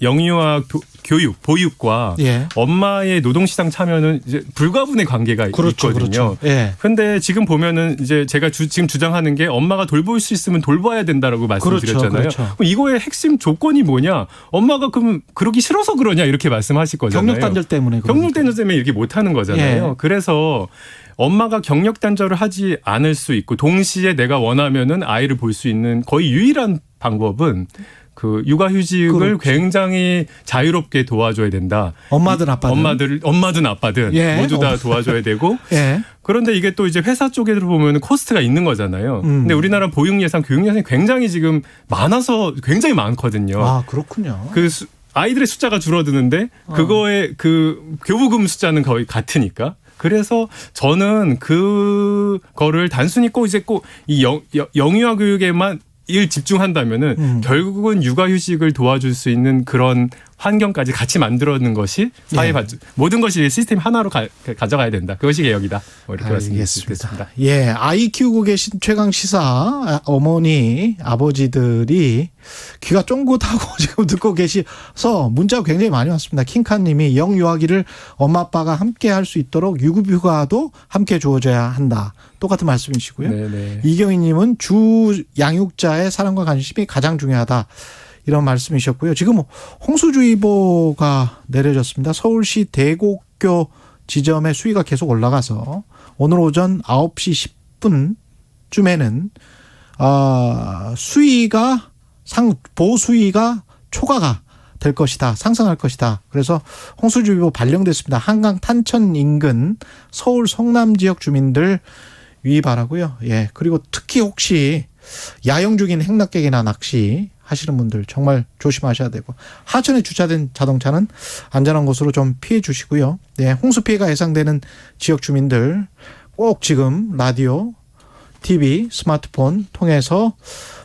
교육, 보육과 엄마의 노동시장 참여는 이제 불가분의 관계가 있거든요. 그렇죠. 그런데 지금 보면은 이제 제가 지금 주장하는 게 엄마가 돌볼 수 있으면 돌봐야 된다라고 말씀드렸잖아요. 그렇죠. 그럼 이거의 핵심 조건이 뭐냐? 엄마가 그럼 그러기 싫어서 그러냐 이렇게 말씀하실 거잖아요. 경력 단절 때문에. 경력 단절 때문에 이렇게 못하는 거잖아요. 그래서 엄마가 경력 단절을 하지 않을 수 있고 동시에 내가 원하면은 아이를 볼 수 있는 거의 유일한 방법은 그 육아휴직을 굉장히 자유롭게 도와줘야 된다. 엄마든 아빠든. 엄마든 아빠든 모두 다 도와줘야 되고. 그런데 이게 또 이제 회사 쪽에서 보면 코스트가 있는 거잖아요. 근데 우리나라 보육 예산, 교육 예산이 굉장히 지금 많아서 굉장히 많거든요. 아, 그렇군요. 아이들의 숫자가 줄어드는데 그거의 그 교부금 숫자는 거의 같으니까. 그래서 저는 그거를 단순히 꼭 이 영유아 교육에만 집중한다면은 결국은 육아휴직을 도와줄 수 있는 그런 환경까지 같이 만들어내는 것이 모든 것이 시스템 하나로 가져가야 된다. 그것이 개혁이다. 이렇게 말씀드리겠습니다. 아이 키우고 계신 최강 시사 어머니 아버지들이 귀가 쫑긋하고 지금 듣고 계셔서 문자가 굉장히 많이 왔습니다. 킹카님이 영유아기를 엄마 아빠가 함께 할 수 있도록 유급휴가도 함께 주어져야 한다. 똑같은 말씀이시고요. 네네. 이경희님은 주 양육자의 사랑과 관심이 가장 중요하다. 이런 말씀이셨고요. 지금 홍수주의보가 내려졌습니다. 서울시 대곡교 지점의 수위가 계속 올라가서 오늘 오전 9시 10분쯤에는 보수위가 초과가 될 것이다. 상승할 것이다. 그래서 홍수주의보 발령됐습니다. 한강 탄천 인근 서울 성남 지역 주민들 유의 바라고요. 그리고 특히 혹시 야영 중인 행락객이나 낚시 하시는 분들 정말 조심하셔야 되고 하천에 주차된 자동차는 안전한 곳으로 좀 피해 주시고요. 홍수 피해가 예상되는 지역 주민들 꼭 지금 라디오, TV, 스마트폰 통해서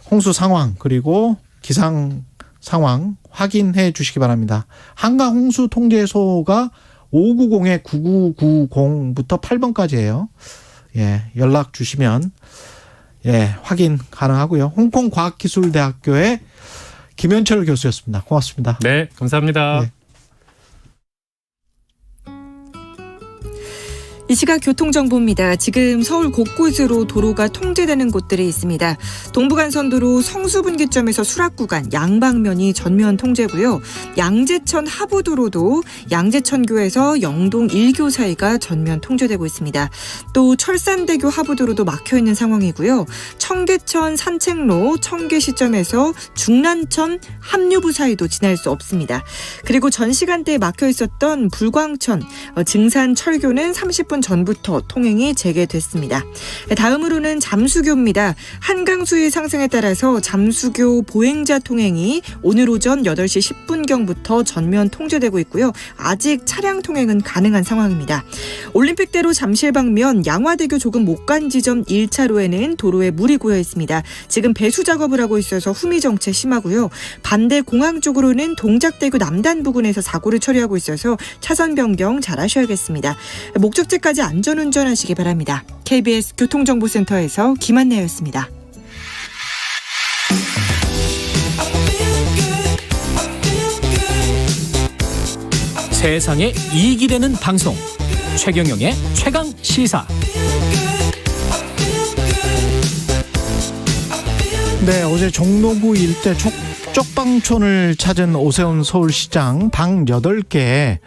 홍수 상황 그리고 기상 상황 확인해 주시기 바랍니다. 한강 홍수 통제소가 590-9990부터 8번까지예요. 연락 주시면 확인 가능하고요. 홍콩과학기술대학교의 김현철 교수였습니다. 고맙습니다. 네, 감사합니다. 이 시각 교통정보입니다. 지금 서울 곳곳으로 도로가 통제되는 곳들이 있습니다. 동부간선도로 성수분기점에서 수락구간 양방면이 전면 통제고요. 양재천 하부도로도 양재천교에서 영동 1교 사이가 전면 통제되고 있습니다. 또 철산대교 하부도로도 막혀있는 상황이고요. 청계천 산책로 청계시점에서 중란천 합류부 사이도 지날 수 없습니다. 그리고 전 시간대에 막혀있었던 불광천 증산 철교는 30분 전부터 통행이 재개됐습니다. 다음으로는 잠수교입니다. 한강 수위 상승에 따라서 잠수교 보행자 통행이 오늘 오전 8시 10분경부터 전면 통제되고 있고요. 아직 차량 통행은 가능한 상황입니다. 올림픽대로 잠실 방면 양화대교 조금 못 간 지점 1차로에는 도로에 물이 고여 있습니다. 지금 배수 작업을 하고 있어서 후미 정체 심하고요. 반대 공항 쪽으로는 동작대교 남단 부근에서 사고를 처리하고 있어서 차선 변경 잘 하셔야겠습니다. 목적지까지 안전운전하시기 바랍니다. KBS 교통정보센터에서 김한나였습니다. 세상에 이익이 되는 방송 최경영의 최강시사. 어제 종로구 일대 쪽방촌을 찾은 오세훈 서울시장 방 8개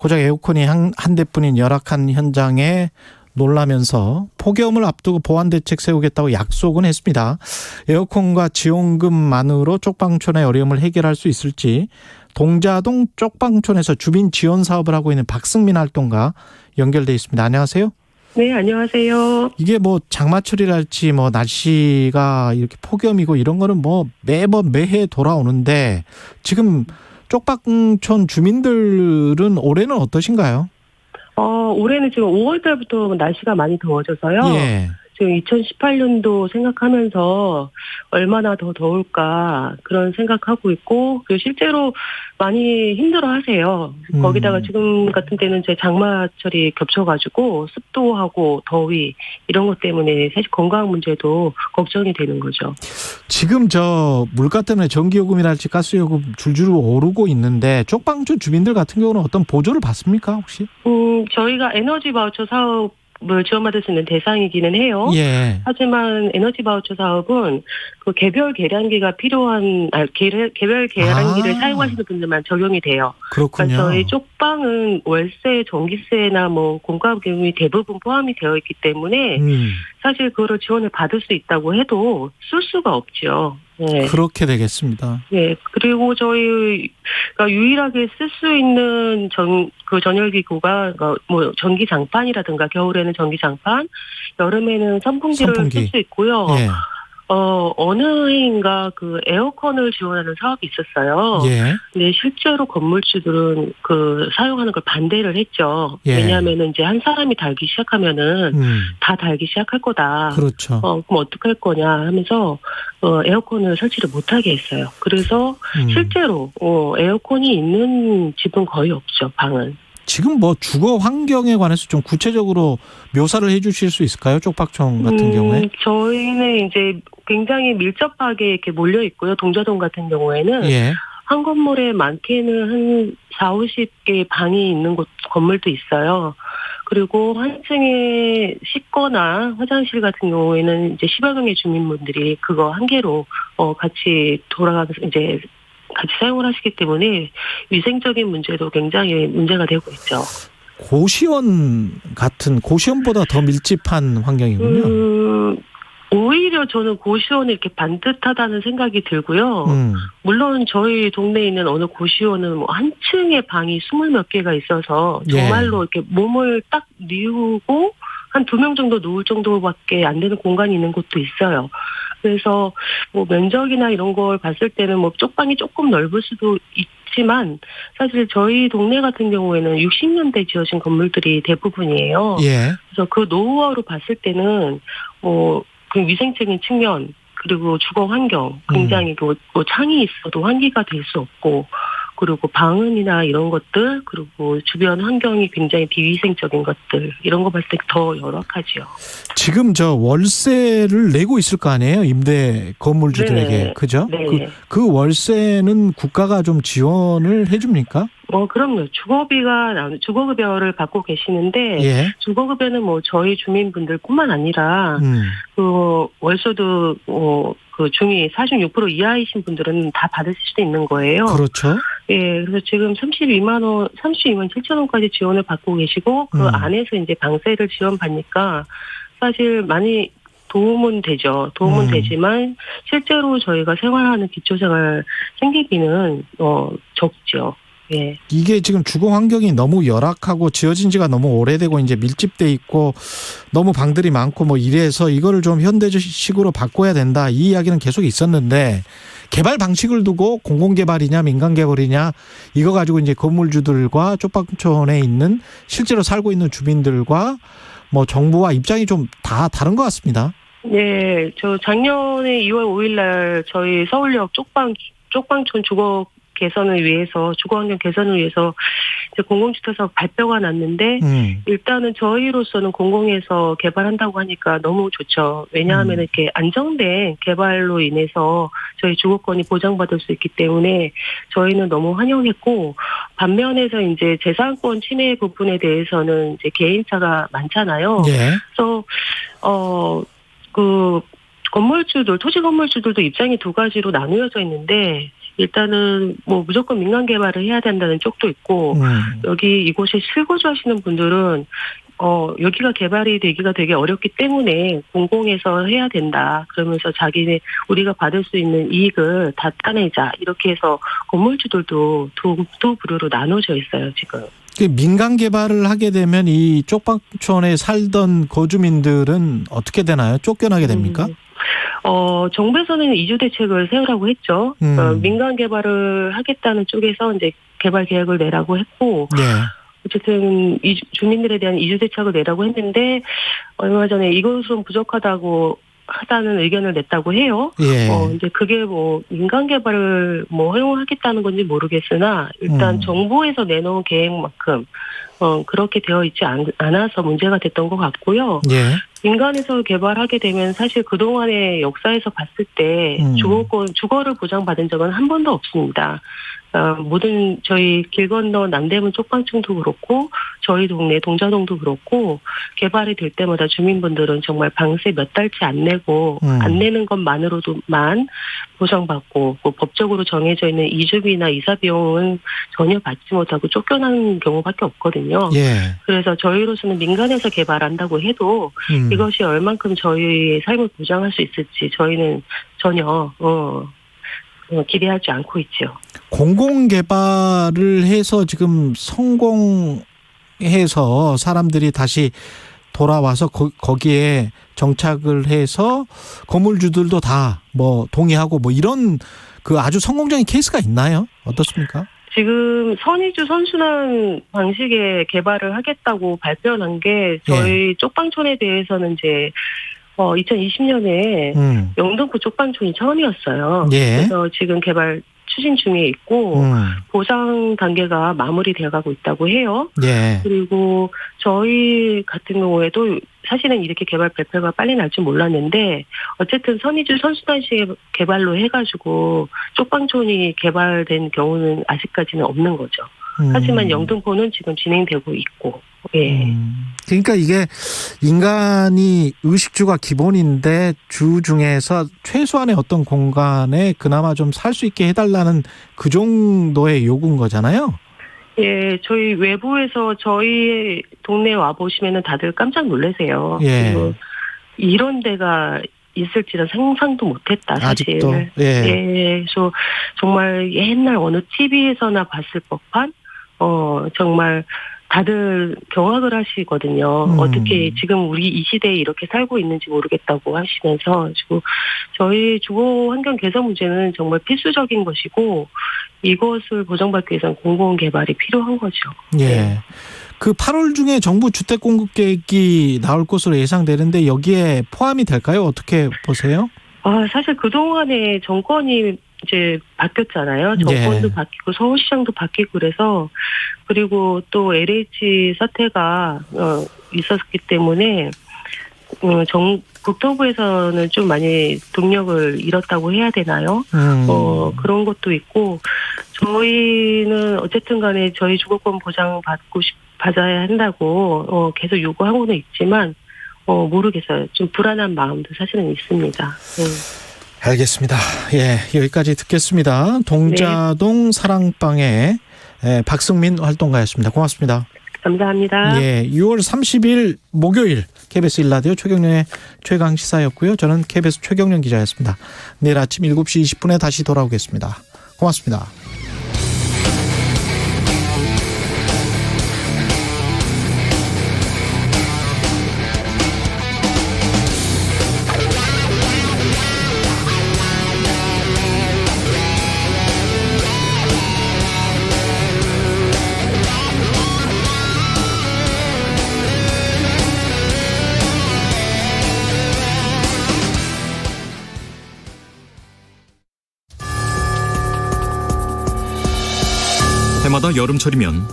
고작 에어컨이 한 대뿐인 열악한 현장에 놀라면서 폭염을 앞두고 보완 대책 세우겠다고 약속은 했습니다. 에어컨과 지원금만으로 쪽방촌의 어려움을 해결할 수 있을지 동자동 쪽방촌에서 주민 지원 사업을 하고 있는 박승민 활동가 연결돼 있습니다. 안녕하세요. 네, 안녕하세요. 이게 장마철이랄지 날씨가 이렇게 폭염이고 이런 거는 매해 돌아오는데 지금 쪽방촌 주민들은 올해는 어떠신가요? 올해는 지금 5월 달부터 날씨가 많이 더워져서요. 지금 2018년도 생각하면서 얼마나 더 더울까 그런 생각하고 있고, 그리고 실제로 많이 힘들어하세요. 거기다가 지금 같은 때는 제 장마철이 겹쳐가지고 습도하고 더위 이런 것 때문에 사실 건강 문제도 걱정이 되는 거죠. 지금 저 물가 때문에 전기요금이랄지 가스요금 줄줄 오르고 있는데 쪽방촌 주민들 같은 경우는 어떤 보조를 받습니까 혹시? 저희가 에너지 바우처 사업을 지원받을 수 있는 대상이기는 해요. 예. 하지만 에너지 바우처 사업은 그 개별 계량기가 필요한 개별 계량기를 사용하시는 분들만 적용이 돼요. 그렇군요. 그러니까 저희 쪽방은 월세, 전기세나 뭐 공과금이 대부분 포함이 되어 있기 때문에 사실 그거를 지원을 받을 수 있다고 해도 쓸 수가 없죠. 네. 그렇게 되겠습니다. 네. 그리고 저희가 유일하게 쓸 수 있는 전열기구가 뭐 전기장판이라든가 겨울에는 전기장판, 여름에는 선풍기를 쓸 수 있고요. 예. 어느 해인가 그 에어컨을 지원하는 사업이 있었어요. 예. 근데 실제로 건물주들은 그 사용하는 걸 반대를 했죠. 예. 왜냐하면은 이제 한 사람이 달기 시작하면은 다 달기 시작할 거다. 그렇죠. 그럼 어떡할 거냐 하면서 에어컨을 설치를 못하게 했어요. 그래서 실제로 에어컨이 있는 집은 거의 없죠. 방은. 지금 뭐 주거 환경에 관해서 좀 구체적으로 묘사를 해 주실 수 있을까요? 쪽방촌 같은 경우에? 저희는 이제 굉장히 밀접하게 이렇게 몰려 있고요. 동자동 같은 경우에는. 예. 한 건물에 많게는 한 40-50개 방이 있는 건물도 있어요. 그리고 한 층에 씻거나 화장실 같은 경우에는 이제 10여 명의 주민분들이 그거 한 개로 같이 돌아가면서 이제 같이 사용을 하시기 때문에 위생적인 문제도 굉장히 문제가 되고 있죠. 고시원보다 더 밀집한 환경이군요. 오히려 저는 고시원이 이렇게 반듯하다는 생각이 들고요. 물론 저희 동네에 있는 어느 고시원은 뭐 한 층에 방이 20몇 개가 있어서 정말로 이렇게 몸을 딱 뉘우고 한 2명 정도 누울 정도밖에 안 되는 공간이 있는 곳도 있어요. 그래서 뭐 면적이나 이런 걸 봤을 때는 뭐 쪽방이 조금 넓을 수도 있지만 사실 저희 동네 같은 경우에는 60년대 지어진 건물들이 대부분이에요. 예. 그래서 그 노후화로 봤을 때는 뭐 그 위생적인 측면 그리고 주거 환경 굉장히 뭐 창이 있어도 환기가 될 수 없고 그리고 방음이나 이런 것들 그리고 주변 환경이 굉장히 비위생적인 것들 이런 거 봤을 때 더 열악하죠. 지금 저 월세를 내고 있을 거 아니에요? 임대 건물주들에게. 네. 그죠? 네. 그 월세는 국가가 좀 지원을 해 줍니까? 그럼요. 주거급여를 받고 계시는데, 예. 주거급여는 뭐 저희 주민분들뿐만 아니라, 그 월소득, 그 중위 46% 이하이신 분들은 다 받으실 수 있는 거예요. 그렇죠. 예, 그래서 지금 32만 7천 원까지 지원을 받고 계시고, 그 안에서 이제 방세를 지원받니까, 사실 많이 도움은 되죠. 도움은 되지만, 실제로 저희가 생활하는 기초생활 생계비는, 적죠. 예. 이게 지금 주거 환경이 너무 열악하고 지어진 지가 너무 오래되고 이제 밀집돼 있고 너무 방들이 많고 뭐 이래서 이거를 좀 현대식으로 바꿔야 된다. 이 이야기는 계속 있었는데 개발 방식을 두고 공공개발이냐 민간개발이냐 이거 가지고 이제 건물주들과 쪽방촌에 있는 실제로 살고 있는 주민들과 뭐 정부와 입장이 좀 다 다른 것 같습니다. 네, 저 작년에 2월 5일 날 저희 서울역 쪽방촌 주거 환경 개선을 위해서 이제 공공주택사업 발표가 났는데 일단은 저희로서는 공공에서 개발한다고 하니까 너무 좋죠. 왜냐하면 이렇게 안정된 개발로 인해서 저희 주거권이 보장받을 수 있기 때문에 저희는 너무 환영했고 반면에서 이제 재산권 침해 부분에 대해서는 이제 개인차가 많잖아요. 예. 그래서 토지 건물주들도 입장이 두 가지로 나누어져 있는데. 일단은 뭐 무조건 민간 개발을 해야 된다는 쪽도 있고 이곳에 실거주하시는 분들은 여기가 개발이 되기가 되게 어렵기 때문에 공공에서 해야 된다. 그러면서 우리가 받을 수 있는 이익을 다 따내자. 이렇게 해서 건물주들도 두 부류로 나눠져 있어요, 지금. 민간 개발을 하게 되면 이 쪽방촌에 살던 거주민들은 어떻게 되나요? 쫓겨나게 됩니까? 정부에서는 이주 대책을 세우라고 했죠. 민간 개발을 하겠다는 쪽에서 이제 개발 계획을 내라고 했고, 네. 어쨌든 주민들에 대한 이주 대책을 내라고 했는데 얼마 전에 이것은 부족하다는 의견을 냈다고 해요. 예. 이제 그게 뭐 민간 개발을 뭐 허용하겠다는 건지 모르겠으나 일단 정부에서 내놓은 계획만큼 그렇게 되어 있지 않아서 문제가 됐던 것 같고요. 예. 민간에서 개발하게 되면 사실 그동안의 역사에서 봤을 때 주거를 보장받은 적은 한 번도 없습니다. 모든 저희 길 건너 남대문 쪽방촌도 그렇고 저희 동네 동자동도 그렇고 개발이 될 때마다 주민분들은 정말 방세 몇 달치 안 내고 안 내는 것만으로도만 보장받고 뭐 법적으로 정해져 있는 이주비나 이사 비용은 전혀 받지 못하고 쫓겨나는 경우밖에 없거든요. 예. 그래서 저희로서는 민간에서 개발한다고 해도 이것이 얼만큼 저희의 삶을 보장할 수 있을지 저희는 전혀 기대하지 않고 있죠. 공공개발을 해서 지금 성공해서 사람들이 다시 돌아와서 거기에 정착을 해서 건물주들도 다 뭐 동의하고 뭐 이런 그 아주 성공적인 케이스가 있나요? 어떻습니까? 지금 선이주 선순환 방식의 개발을 하겠다고 발표한 게 저희 쪽방촌에 대해서는 이제 2020년에 영등포 쪽방촌이 처음이었어요. 예. 그래서 지금 개발 추진 중에 있고 보상 단계가 마무리되어가고 있다고 해요. 예. 그리고 저희 같은 경우에도 사실은 이렇게 개발 발표가 빨리 날 줄 몰랐는데 어쨌든 선이주 선순환식 개발로 해가지고 쪽방촌이 개발된 경우는 아직까지는 없는 거죠. 하지만 영등포는 지금 진행되고 있고. 예. 그러니까 이게 인간이 의식주가 기본인데 주 중에서 최소한의 어떤 공간에 그나마 좀 살 수 있게 해달라는 그 정도의 요구인 거잖아요. 예, 저희 외부에서 저희 동네에 와 보시면은 다들 깜짝 놀라세요. 예. 그리고 이런 데가 있을지는 상상도 못했다 사실. 아직도. 예. 그래서 정말 옛날 어느 TV에서나 봤을 법한 정말 다들 경악을 하시거든요. 어떻게 지금 우리 이 시대에 이렇게 살고 있는지 모르겠다고 하시면서 지금 저희 주거 환경 개선 문제는 정말 필수적인 것이고 이것을 보장받기 위해서는 공공개발이 필요한 거죠. 예. 네. 그 8월 중에 정부 주택 공급 계획이 나올 것으로 예상되는데 여기에 포함이 될까요? 어떻게 보세요? 사실 그동안에 정권이 이제 바뀌었잖아요. 정권도 바뀌고 서울시장도 바뀌고 그래서 그리고 또 LH 사태가 있었기 때문에 국토부에서는 좀 많이 동력을 잃었다고 해야 되나요? 그런 것도 있고 저희는 어쨌든 간에 저희 주거권 받아야 한다고 계속 요구하고는 있지만 모르겠어요. 좀 불안한 마음도 사실은 있습니다. 알겠습니다. 예, 여기까지 듣겠습니다. 동자동 사랑방의 박승민 활동가였습니다. 고맙습니다. 감사합니다. 예, 6월 30일 목요일 KBS 1라디오 최경련의 최강시사였고요. 저는 KBS 최경련 기자였습니다. 내일 아침 7시 20분에 다시 돌아오겠습니다. 고맙습니다. 해마다 여름철이면